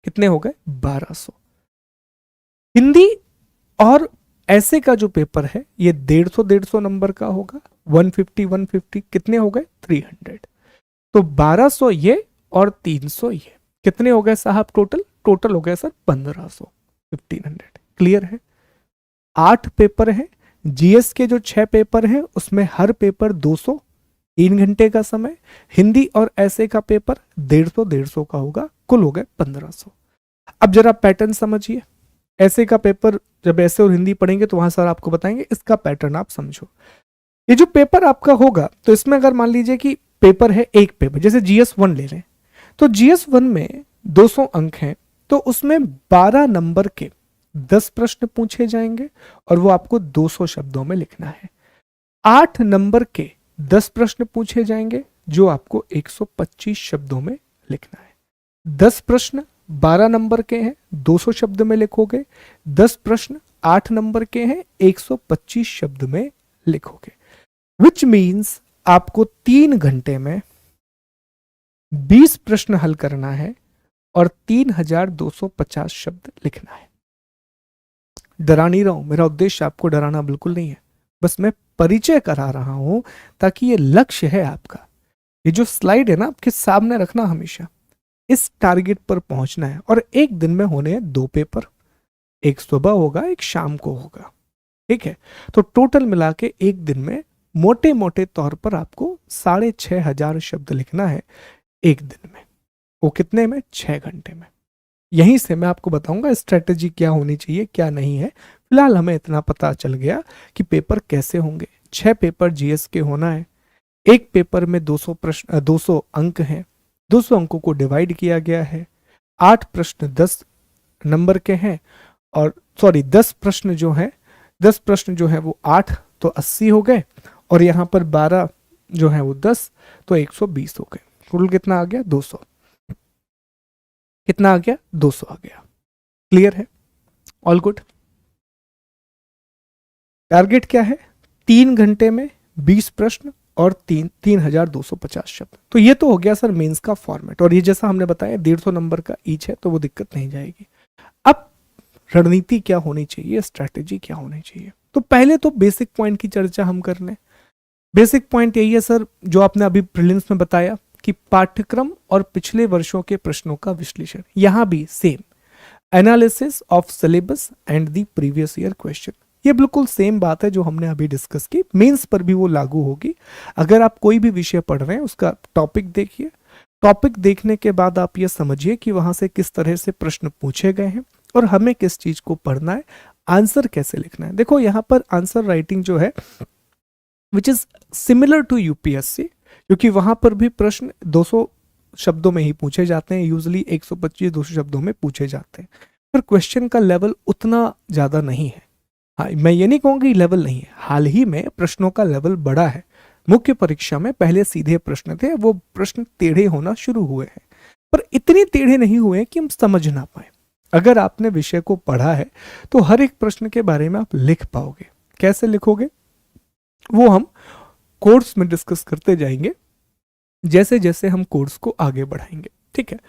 कितने हो गए? 1200। हिंदी और ऐसे का जो पेपर है ये 150 नंबर का होगा। 150 कितने हो गए? 300। तो 1200 ये और 300 ये कितने हो गए साहब? टोटल हो गया सर 1500, 1500। क्लियर है? 8 पेपर है। जीएस के जो 6 पेपर हैं उसमें हर पेपर 200, 3 घंटे का समय। हिंदी और ऐसे का पेपर 150 का होगा। कुल हो गए 1500। अब जरा पैटर्न समझिए। ऐसे का पेपर जब ऐसे और हिंदी पढ़ेंगे तो वहां सर आपको बताएंगे, इसका पैटर्न आप समझो। ये जो पेपर आपका होगा तो इसमें अगर मान लीजिए कि पेपर है एक पेपर, जैसे जीएस 1 ले लें, तो जीएस 1 में 200 अंक हैं, तो उसमें 12 नंबर के 10 प्रश्न पूछे जाएंगे और वो आपको 200 शब्दों में लिखना है। 8 नंबर के 10 प्रश्न पूछे जाएंगे जो आपको 125 शब्दों में लिखना है। 10 प्रश्न 12 नंबर के हैं, 200 शब्द में लिखोगे। 10 प्रश्न 8 नंबर के हैं, 125 शब्द में लिखोगे। विच मीन्स आपको 3 घंटे में 20 प्रश्न हल करना है और 3250 शब्द लिखना है। डरा नहीं रहा हूं, मेरा उद्देश्य आपको डराना बिल्कुल नहीं है, बस मैं परिचय करा रहा हूं ताकि ये लक्ष्य है आपका। ये जो स्लाइड है ना आपके सामने रखना हमेशा, इस टारगेट पर पहुंचना है। और एक दिन में होने हैं 2 पेपर, एक सुबह होगा एक शाम को होगा। ठीक है? तो टोटल मिला के एक दिन में मोटे मोटे तौर पर आपको 6500 शब्द लिखना है एक दिन में। वो कितने में? 6 घंटे में। यहीं से मैं आपको बताऊंगा स्ट्रेटेजी क्या होनी चाहिए क्या नहीं है। फिलहाल हमें इतना पता चल गया कि पेपर कैसे होंगे। 6 पेपर जीएस के होना है। एक पेपर में 200 प्रश्न, 200 अंक हैं। 200 अंकों को डिवाइड किया गया है। 8 प्रश्न 10 नंबर के हैं, और सॉरी 10 प्रश्न जो है, 10 प्रश्न जो है वो 8 तो 80 हो गए, और यहाँ पर 12 जो है वो 10 तो 120 हो गए। टोटल कितना आ गया? 200। कितना आ गया? 200 आ गया। क्लियर है? All good. टारगेट क्या है? 3 घंटे में 20 प्रश्न और 3250 शब्द। तो ये तो हो गया सर मेंस का फॉर्मेट, और ये जैसा हमने बताया 150 नंबर का ईच है, तो वो दिक्कत नहीं जाएगी। अब रणनीति क्या होनी चाहिए, स्ट्रैटेजी क्या होनी चाहिए? तो पहले तो बेसिक पॉइंट की चर्चा हम कर लें। बेसिक पॉइंट यही है सर जो आपने अभी प्रीलिम्स में बताया कि पाठ्यक्रम और पिछले वर्षों के प्रश्नों का विश्लेषण। यहां भी same analysis of syllabus and the previous year question. ये बिल्कुल सेम बात है जो हमने अभी डिस्कस की, मेंस पर भी वो लागू होगी। अगर आप कोई भी विषय पढ़ रहे हैं उसका टॉपिक देखिए, टॉपिक देखने के बाद आप ये समझिए कि वहां से किस तरह से प्रश्न पूछे गए हैं और हमें किस चीज को पढ़ना है, आंसर कैसे लिखना है। देखो यहाँ पर आंसर राइटिंग जो है which is similar to UPSC, क्योंकि वहां पर भी प्रश्न 200 शब्दों में ही पूछे जाते हैं, यूजली 125-200 शब्दों में पूछे जाते हैं, पर क्वेश्चन का लेवल उतना ज्यादा नहीं है। हाँ, मैं ये नहीं कहूँगा कि लेवल नहीं है, हाल ही में प्रश्नों का लेवल बढ़ा है। मुख्य परीक्षा में पहले सीधे प्रश्न थे, वो प्रश्न टेढ़े होना शुरू हुए हैं, पर इतने टेढ़े नहीं हुए कि हम समझ ना पाए। अगर आपने विषय को पढ़ा है तो हर एक प्रश्न के बारे में आप लिख पाओगे। कैसे लिखोगे वो हम कोर्स में डिस्कस करते जाएंगे जैसे जैसे हम कोर्स को आगे बढ़ाएंगे। ठीक है?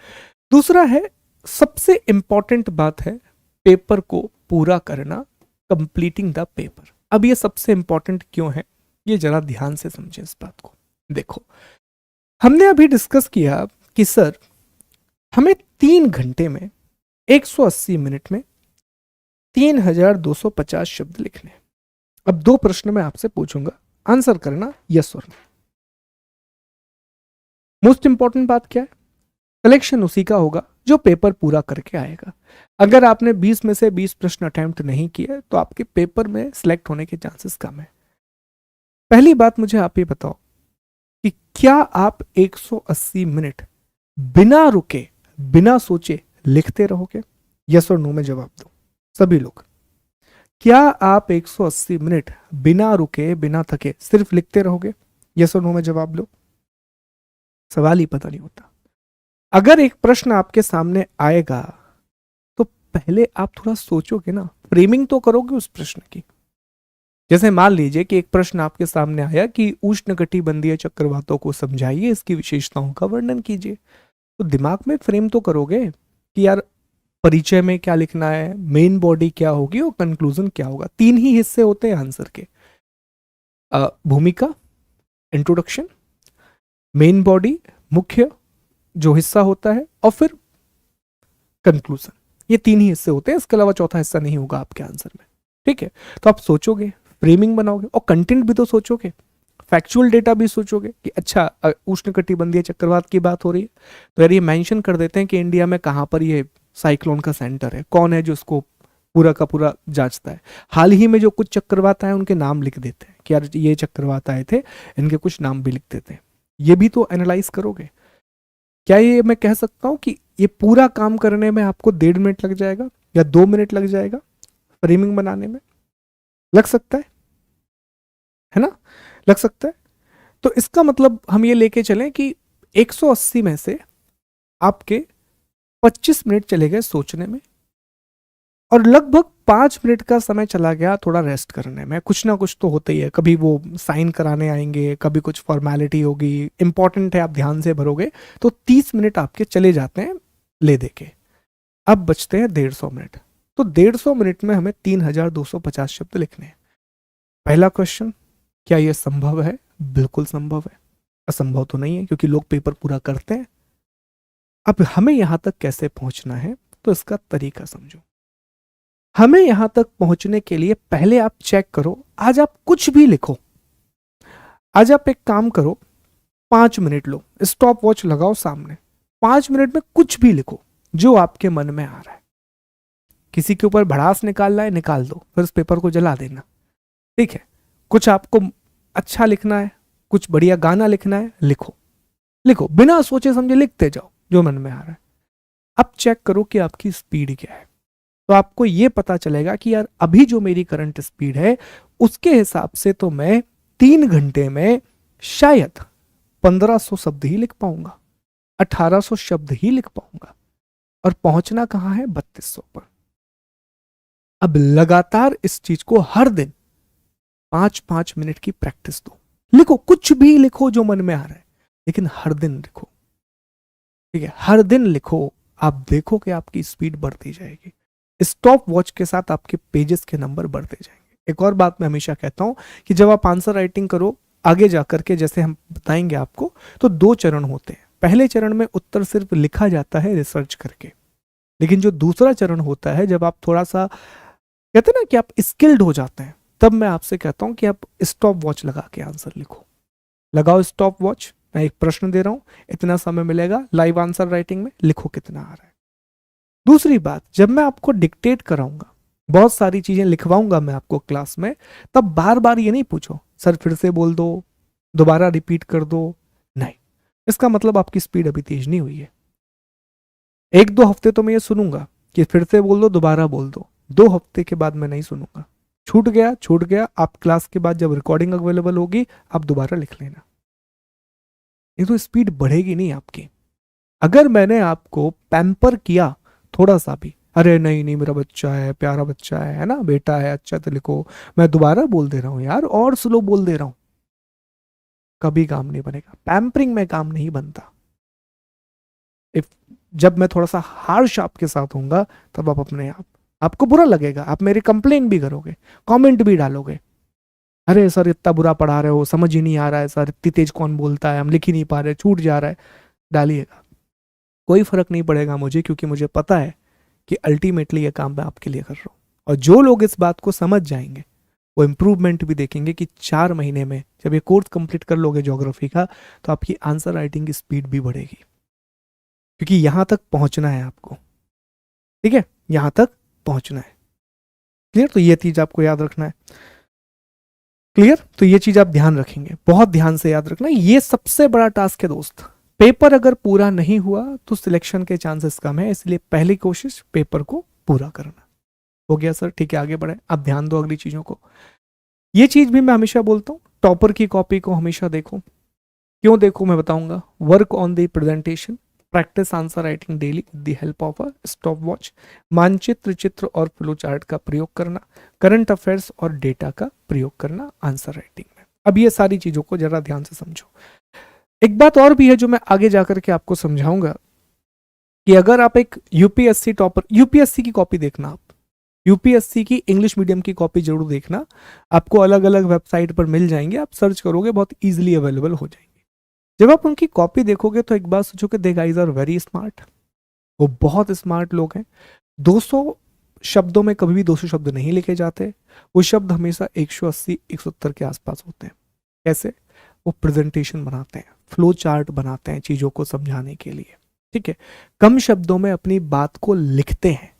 दूसरा है, सबसे इंपॉर्टेंट बात है पेपर को पूरा करना, कंप्लीटिंग द पेपर। अब ये सबसे इंपॉर्टेंट क्यों है, ये जरा ध्यान से समझें इस बात को। देखो, हमने अभी डिस्कस किया कि सर हमें 3 घंटे में 180 मिनट में 3250 शब्द लिखने। अब 2 प्रश्न मैं आपसे पूछूंगा, आंसर करना यस और नो। मोस्ट इंपॉर्टेंट बात क्या है? सिलेक्शन उसी का होगा जो पेपर पूरा करके आएगा। अगर आपने 20 में से 20 प्रश्न अटेम्प्ट नहीं किए तो आपके पेपर में सिलेक्ट होने के चांसेस कम है। पहली बात मुझे आप ये बताओ कि क्या आप 180 मिनट बिना रुके बिना सोचे लिखते रहोगे? यस और नो में जवाब दो सभी लोग। क्या आप 180 मिनट बिना रुके बिना थके सिर्फ लिखते रहोगे? यस और नो में जवाब लो। सवाल ही पता नहीं होता। अगर एक प्रश्न आपके सामने आएगा तो पहले आप थोड़ा सोचोगे ना, फ्रेमिंग तो करोगे उस प्रश्न की। जैसे मान लीजिए कि एक प्रश्न आपके सामने आया कि उष्णकटिबंधीय चक्रवातों को समझाइए, इसकी विशेषताओं का वर्णन कीजिए। तो दिमाग में फ्रेम तो करोगे कि यार परिचय में क्या लिखना है, मेन बॉडी क्या होगी और कंक्लूजन क्या होगा। तीन ही हिस्से होते हैं आंसर के, भूमिका, इंट्रोडक्शन, मेन बॉडी मुख्य जो हिस्सा होता है, और फिर कंक्लूजन। ये तीन ही हिस्से होते हैं, इसके अलावा चौथा हिस्सा नहीं होगा आपके आंसर में। ठीक है, तो आप सोचोगे, फ्रेमिंग बनाओगे और कंटेंट भी तो सोचोगे, फैक्चुअल डेटा भी सोचोगे कि अच्छा उष्णकटिबंधीय चक्रवात की बात हो रही है तो यार ये मेंशन कर देते हैं कि इंडिया में कहाँ पर ये साइक्लोन का सेंटर है, कौन है जो उसको पूरा का पूरा जांचता है। हाल ही में जो कुछ चक्रवात आए उनके नाम लिख देते हैं कि यार ये चक्रवात आए थे, इनके कुछ नाम भी लिख देते हैं। ये भी तो एनालाइज करोगे। क्या ये मैं कह सकता हूं कि ये पूरा काम करने में आपको 1.5 मिनट लग जाएगा या 2 मिनट लग जाएगा, फ्रेमिंग बनाने में? लग सकता है ना, लग सकता है। तो इसका मतलब हम ये लेके चलें कि 180 में से आपके 25 मिनट चले गए सोचने में और लगभग 5 मिनट का समय चला गया थोड़ा रेस्ट करने में। कुछ ना कुछ तो होता ही है, कभी वो साइन कराने आएंगे, कभी कुछ फॉर्मेलिटी होगी, इंपॉर्टेंट है आप ध्यान से भरोगे तो 30 मिनट आपके चले जाते हैं ले दे के। अब बचते हैं 150 मिनट। तो 150 मिनट में हमें 3250 शब्द लिखने हैं। पहला क्वेश्चन, क्या यह संभव है? बिल्कुल संभव है, असंभव तो नहीं है क्योंकि लोग पेपर पूरा करते हैं। अब हमें यहां तक कैसे पहुंचना है तो इसका तरीका समझो। हमें यहां तक पहुंचने के लिए पहले आप चेक करो, आज आप कुछ भी लिखो। आज आप एक काम करो, 5 मिनट लो, स्टॉप वॉच लगाओ सामने, 5 मिनट में कुछ भी लिखो जो आपके मन में आ रहा है। किसी के ऊपर भड़ास निकालना है, निकाल दो, फिर उस पेपर को जला देना। ठीक है, कुछ आपको अच्छा लिखना है, कुछ बढ़िया गाना लिखना है, लिखो लिखो, बिना सोचे समझे लिखते जाओ जो मन में आ रहा है। अब चेक करो कि आपकी स्पीड क्या है। तो आपको यह पता चलेगा कि यार अभी जो मेरी करंट स्पीड है उसके हिसाब से तो मैं 3 घंटे में शायद 1500 शब्द ही लिख पाऊंगा, 1800 शब्द ही लिख पाऊंगा, और पहुंचना कहां है? 3200 पर। अब लगातार इस चीज को हर दिन 5-5 मिनट की प्रैक्टिस दो। लिखो, कुछ भी लिखो जो मन में आ रहा है, लेकिन हर दिन लिखो। ठीक है, हर दिन लिखो, आप देखो कि आपकी स्पीड बढ़ती जाएगी। स्टॉप वॉच के साथ आपके पेजेस के नंबर बढ़ते जाएंगे। एक और बात मैं हमेशा कहता हूं कि जब आप आंसर राइटिंग करो आगे जाकर के, जैसे हम बताएंगे आपको, तो 2 चरण होते हैं। पहले चरण में उत्तर सिर्फ लिखा जाता है रिसर्च करके, लेकिन जो दूसरा चरण होता है जब आप थोड़ा सा कहते हैं ना कि आप स्किल्ड हो जाते हैं, तब मैं आपसे कहता हूं कि आप स्टॉप वॉच लगा के आंसर लिखो। लगाओ स्टॉप वॉच, मैं एक प्रश्न दे रहा हूं, इतना समय मिलेगा, लाइव आंसर राइटिंग में लिखो कितना आ रहा है। दूसरी बात, जब मैं आपको डिक्टेट कराऊंगा, बहुत सारी चीजें लिखवाऊंगा मैं आपको क्लास में, तब बार बार ये नहीं पूछो सर फिर से बोल दो, दोबारा रिपीट कर दो, नहीं। इसका मतलब आपकी स्पीड अभी तेज नहीं हुई है। 1-2 हफ्ते तो मैं ये सुनूंगा कि फिर से बोल दो, दोबारा बोल दो, 2 हफ्ते के बाद मैं नहीं सुनूंगा। छूट गया छूट गया, आप क्लास के बाद जब रिकॉर्डिंग अवेलेबल होगी आप दोबारा लिख लेना। ये तो स्पीड बढ़ेगी नहीं आपकी। अगर मैंने आपको पैम्पर किया थोड़ा सा भी, अरे नहीं नहीं मेरा बच्चा है, प्यारा बच्चा है ना, बेटा है, अच्छा तो लिखो, मैं दोबारा बोल दे रहा हूं यार, और स्लो बोल दे रहा हूं, कभी काम नहीं बनेगा। पैम्परिंग में काम नहीं बनता। इफ जब मैं थोड़ा सा हार्श आपके साथ होऊंगा तब आप अपने आप, आपको बुरा लगेगा, आप मेरी कंप्लेन भी करोगे, कमेंट भी डालोगे, अरे सर इतना बुरा पढ़ा रहे हो, समझ ही नहीं आ रहा है सर, इतनी तेज कौन बोलता है, हम लिख ही नहीं पा रहे, छूट जा रहा है। डालिएगा, कोई फर्क नहीं पड़ेगा मुझे, क्योंकि मुझे पता है कि अल्टीमेटली ये काम मैं आपके लिए कर रहा हूं। और जो लोग इस बात को समझ जाएंगे वो इंप्रूवमेंट भी देखेंगे कि 4 महीने में जब ये कोर्स कंप्लीट कर लोगे ज्योग्राफी का, तो आपकी आंसर राइटिंग की स्पीड भी बढ़ेगी, क्योंकि यहां तक पहुंचना है आपको। ठीक है, यहां तक पहुंचना है। क्लियर? तो ये चीज आपको याद रखना है। क्लियर? तो ये चीज आप ध्यान रखेंगे, बहुत ध्यान से याद रखना। ये सबसे बड़ा टास्क है दोस्त। पेपर अगर पूरा नहीं हुआ तो सिलेक्शन के चांसेस कम है, इसलिए पहली कोशिश पेपर को पूरा करना। हो गया सर, ठीक है आगे बढ़े, अब ध्यान दो अगली चीजों को। ये चीज भी मैं हमेशा बोलता हूं, टॉपर की कॉपी को हमेशा देखो। क्यों देखो मैं बताऊंगा। Work on the presentation, practice answer writing daily with the help of a stop watch, मानचित्र, चित्र और फ्लो चार्ट का प्रयोग करना, करंट अफेयर्स और डेटा का प्रयोग करना आंसर राइटिंग में। अब ये सारी चीजों को जरा ध्यान से समझो। एक बात और भी है जो मैं आगे जाकर के आपको समझाऊंगा कि अगर आप एक यूपीएससी टॉपर, यूपीएससी की कॉपी देखना, आप यूपीएससी की इंग्लिश मीडियम की कॉपी जरूर देखना, आपको अलग अलग वेबसाइट पर मिल जाएंगे, आप सर्च करोगे बहुत इजीली अवेलेबल हो जाएंगे। जब आप उनकी कॉपी देखोगे तो एक बात सोचो कि दे गाइज आर वेरी स्मार्ट, वो बहुत स्मार्ट लोग हैं। 200 शब्दों में कभी भी 200 शब्द नहीं लिखे जाते, वो शब्द हमेशा 180 170 के आसपास होते हैं। कैसे? वो प्रेजेंटेशन बनाते हैं, फ्लो चार्ट बनाते हैं चीजों को समझाने के लिए, ठीक है। कम शब्दों में अपनी बात को लिखते हैं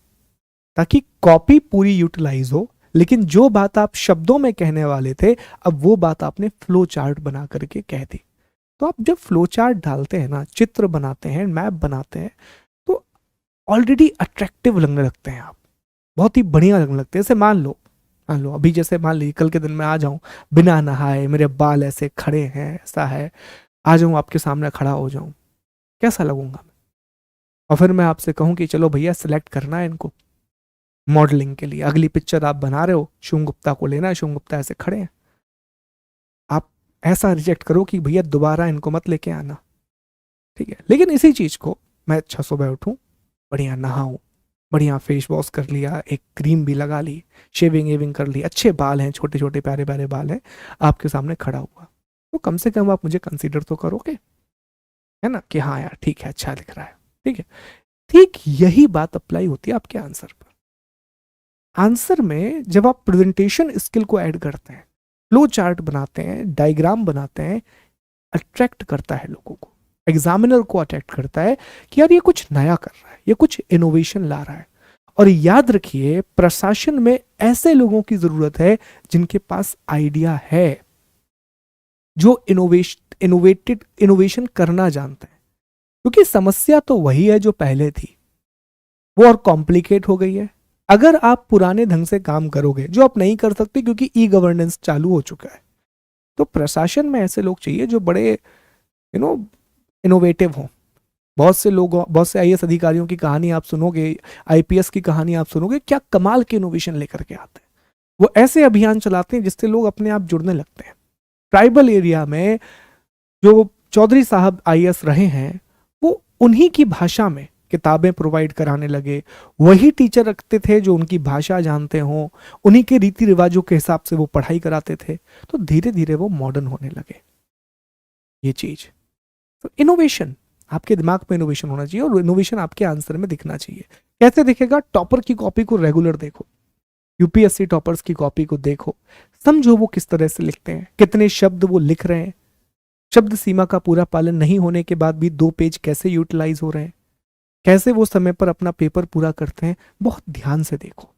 ताकि कॉपी पूरी यूटिलाइज हो, लेकिन जो बात आप शब्दों में कहने वाले थे अब वो बात आपने फ्लो चार्ट बना करके कह दी। तो आप जब फ्लो चार्ट डालते हैं ना, चित्र बनाते हैं, मैप बनाते हैं, तो ऑलरेडी अट्रैक्टिव लगने लगते हैं, आप बहुत ही बढ़िया लगने लगते हैं। जैसे मान लो अभी जैसे मान लीजिए कल के दिन मैं आ जाऊं बिना नहाए, मेरे बाल ऐसे खड़े हैं, ऐसा है, आ जाऊं आपके सामने खड़ा हो जाऊं, कैसा लगूंगा मैं? और फिर मैं आपसे कहूं कि चलो भैया सिलेक्ट करना है इनको मॉडलिंग के लिए, अगली पिक्चर आप बना रहे हो, शुभ गुप्ता को लेना है, शुभ गुप्ता ऐसे खड़े हैं, आप ऐसा रिजेक्ट करो कि भैया दोबारा इनको मत लेके आना, ठीक है। लेकिन इसी चीज को मैं अच्छा सुबह उठूं, बढ़िया नहाऊं, बढ़िया फेस वॉश कर लिया, एक क्रीम भी लगा ली, शेविंग वेविंग कर ली, अच्छे बाल हैं, छोटे छोटे प्यारे प्यारे बाल हैं, आपके सामने खड़ा हुआ, तो कम से कम आप मुझे कंसीडर तो करोगे, है ना, कि हाँ यार ठीक है, अच्छा दिख रहा है, ठीक है। ठीक यही बात अप्लाई होती है आपके आंसर पर। आंसर में जब आप प्रेजेंटेशन स्किल को ऐड करते हैं, फ्लो चार्ट बनाते हैं, डायग्राम बनाते हैं, अट्रैक्ट करता है लोगों को, एग्जामिनर को अट्रैक्ट करता है कि यार ये कुछ नया कर रहा है, ये कुछ इनोवेशन ला रहा है। और याद रखिए प्रशासन में ऐसे लोगों की जरूरत है जिनके पास आइडिया है, जो इनोवेशन करना जानते हैं, क्योंकि समस्या तो वही है जो पहले थी, वो और कॉम्प्लिकेट हो गई है। अगर आप पुराने ढंग से काम करोगे, जो आप नहीं कर सकते क्योंकि ई गवर्नेंस चालू हो चुका है, तो प्रशासन में ऐसे लोग चाहिए जो बड़े इनोवेटिव हों। बहुत से लोग, बहुत से आईएएस अधिकारियों की कहानी आप सुनोगे, आईपीएस की कहानी आप सुनोगे, क्या कमाल के इनोवेशन लेकर के आते हैं। वो ऐसे अभियान चलाते हैं जिससे लोग अपने आप जुड़ने लगते हैं। ट्राइबल एरिया में जो चौधरी साहब आईएएस रहे हैं, वो उन्हीं की भाषा में किताबें प्रोवाइड कराने लगे, वही टीचर रखते थे जो उनकी भाषा जानते हों, उन्हीं के रीति रिवाजों के हिसाब से वो पढ़ाई कराते थे, तो धीरे धीरे वो मॉडर्न होने लगे। ये चीज, तो इनोवेशन, आपके दिमाग में इनोवेशन होना चाहिए और इनोवेशन आपके आंसर में दिखना चाहिए। कैसे दिखेगा? टॉपर की कॉपी को रेगुलर देखो, यूपीएससी टॉपर्स की कॉपी को देखो, समझो वो किस तरह से लिखते हैं, कितने शब्द वो लिख रहे हैं, शब्द सीमा का पूरा पालन नहीं होने के बाद भी 2 पेज कैसे यूटिलाइज हो रहे हैं, कैसे वो समय पर अपना पेपर पूरा करते हैं, बहुत ध्यान से देखो।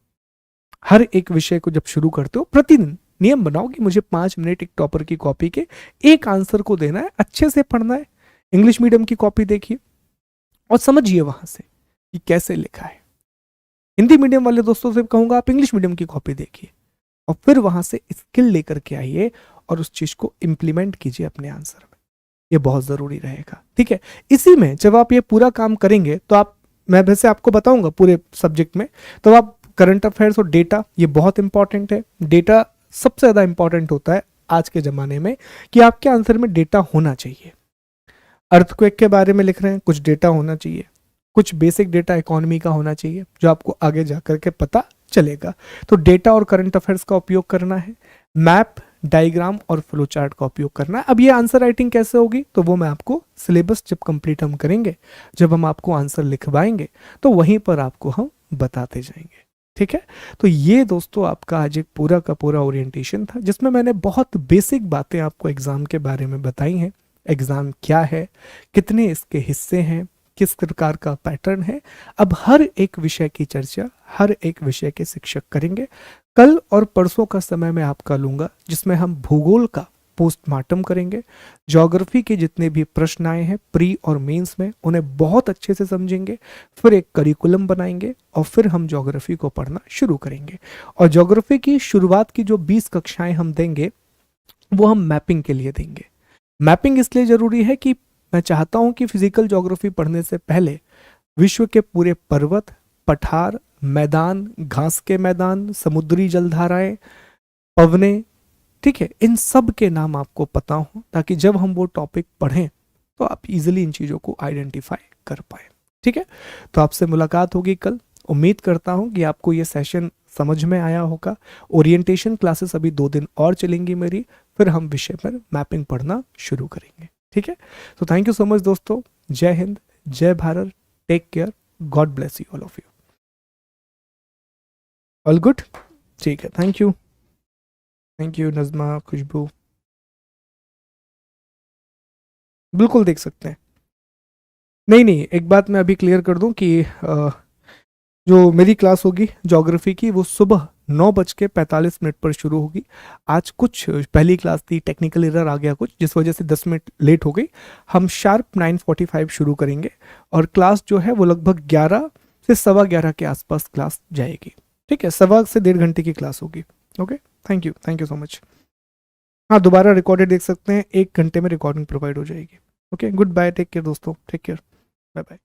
हर एक विषय को जब शुरू करते हो, प्रतिदिन नियम बनाओ कि मुझे 5 मिनट एक टॉपर की कॉपी के एक आंसर को देना है, अच्छे से पढ़ना है। इंग्लिश मीडियम की कॉपी देखिए और समझिए वहां से कि कैसे लिखा है। हिंदी मीडियम वाले दोस्तों से कहूंगा आप इंग्लिश मीडियम की कॉपी देखिए और फिर वहां से स्किल लेकर के आइए और उस चीज को इंप्लीमेंट कीजिए अपने आंसर में। ये बहुत जरूरी रहेगा, ठीक है। इसी में जब आप ये पूरा काम करेंगे तो आप, मैं वैसे आपको बताऊंगा पूरे सब्जेक्ट में, तो आप करंट अफेयर्स और डेटा, ये बहुत इंपॉर्टेंट है। डेटा सबसे ज्यादा इंपॉर्टेंट होता है आज के जमाने में, कि आपके आंसर में डेटा होना चाहिए। अर्थक्वेक के बारे में लिख रहे हैं, कुछ डेटा होना चाहिए, कुछ बेसिक डेटा इकोनॉमी का होना चाहिए जो आपको आगे जाकर के पता चलेगा। तो डेटा और करंट अफेयर्स का उपयोग करना है, मैप, डायग्राम और फ्लो चार्ट का उपयोग करना है। अब ये आंसर राइटिंग कैसे होगी तो वो मैं आपको सिलेबस जब कंप्लीट हम करेंगे, जब हम आपको आंसर लिखवाएंगे, तो वहीं पर आपको हम बताते जाएंगे, ठीक है। तो ये दोस्तों आपका आज एक पूरा का पूरा ओरिएंटेशन था, जिसमें मैंने बहुत बेसिक बातें आपको एग्जाम के बारे में बताई हैं। एग्जाम क्या है, कितने इसके हिस्से हैं, किस प्रकार का पैटर्न है। अब हर एक विषय की चर्चा हर एक विषय के शिक्षक करेंगे। कल और परसों का समय मैं आपका लूंगा, जिसमें हम भूगोल का पोस्टमार्टम करेंगे। ज्योग्राफी के जितने भी प्रश्न आए हैं प्री और मेंस में, उन्हें बहुत अच्छे से समझेंगे, फिर एक करिकुलम बनाएंगे और फिर हम ज्योग्राफी को पढ़ना शुरू करेंगे। और ज्योग्राफी की शुरुआत की जो 20 कक्षाएं हम देंगे वो हम मैपिंग के लिए देंगे। मैपिंग इसलिए जरूरी है कि मैं चाहता हूं कि फिजिकल ज्योग्राफी पढ़ने से पहले विश्व के पूरे पर्वत, पठार, मैदान, घास के मैदान, समुद्री जलधाराएं, पवने, ठीक है, इन सब के नाम आपको पता हो, ताकि जब हम वो टॉपिक पढ़ें तो आप इजीली इन चीज़ों को आइडेंटिफाई कर पाए। ठीक है, तो आपसे मुलाकात होगी कल। उम्मीद करता हूँ कि आपको ये सेशन समझ में आया होगा। ओरिएंटेशन क्लासेस अभी 2 दिन और चलेंगी मेरी, फिर हम विषय पर मैपिंग पढ़ना शुरू करेंगे। ठीक है, तो थैंक यू सो मच दोस्तों। जय हिंद, जय Bharat, take care, God bless you all of you. All good, ठीक है, थैंक यू नज़मा, खुशबू, बिल्कुल देख सकते हैं। नहीं नहीं, एक बात मैं अभी क्लियर कर दूं कि जो मेरी क्लास होगी ज्योग्राफी की, वो सुबह 9:45 पर शुरू होगी। आज कुछ पहली क्लास थी, टेक्निकल एरर आ गया कुछ, जिस वजह से 10 मिनट लेट हो गई। हम शार्प 9:45 शुरू करेंगे और क्लास जो है वो लगभग 11 से 11:15 के आसपास क्लास जाएगी। ठीक है, 1.25 से 1.5 घंटे की क्लास होगी। Okay, thank you so much. हाँ, दोबारा रिकॉर्डेड देख सकते हैं, 1 घंटे में रिकॉर्डिंग प्रोवाइड हो जाएगी। Okay, goodbye, take care दोस्तों, टेक केयर, बाय बाय।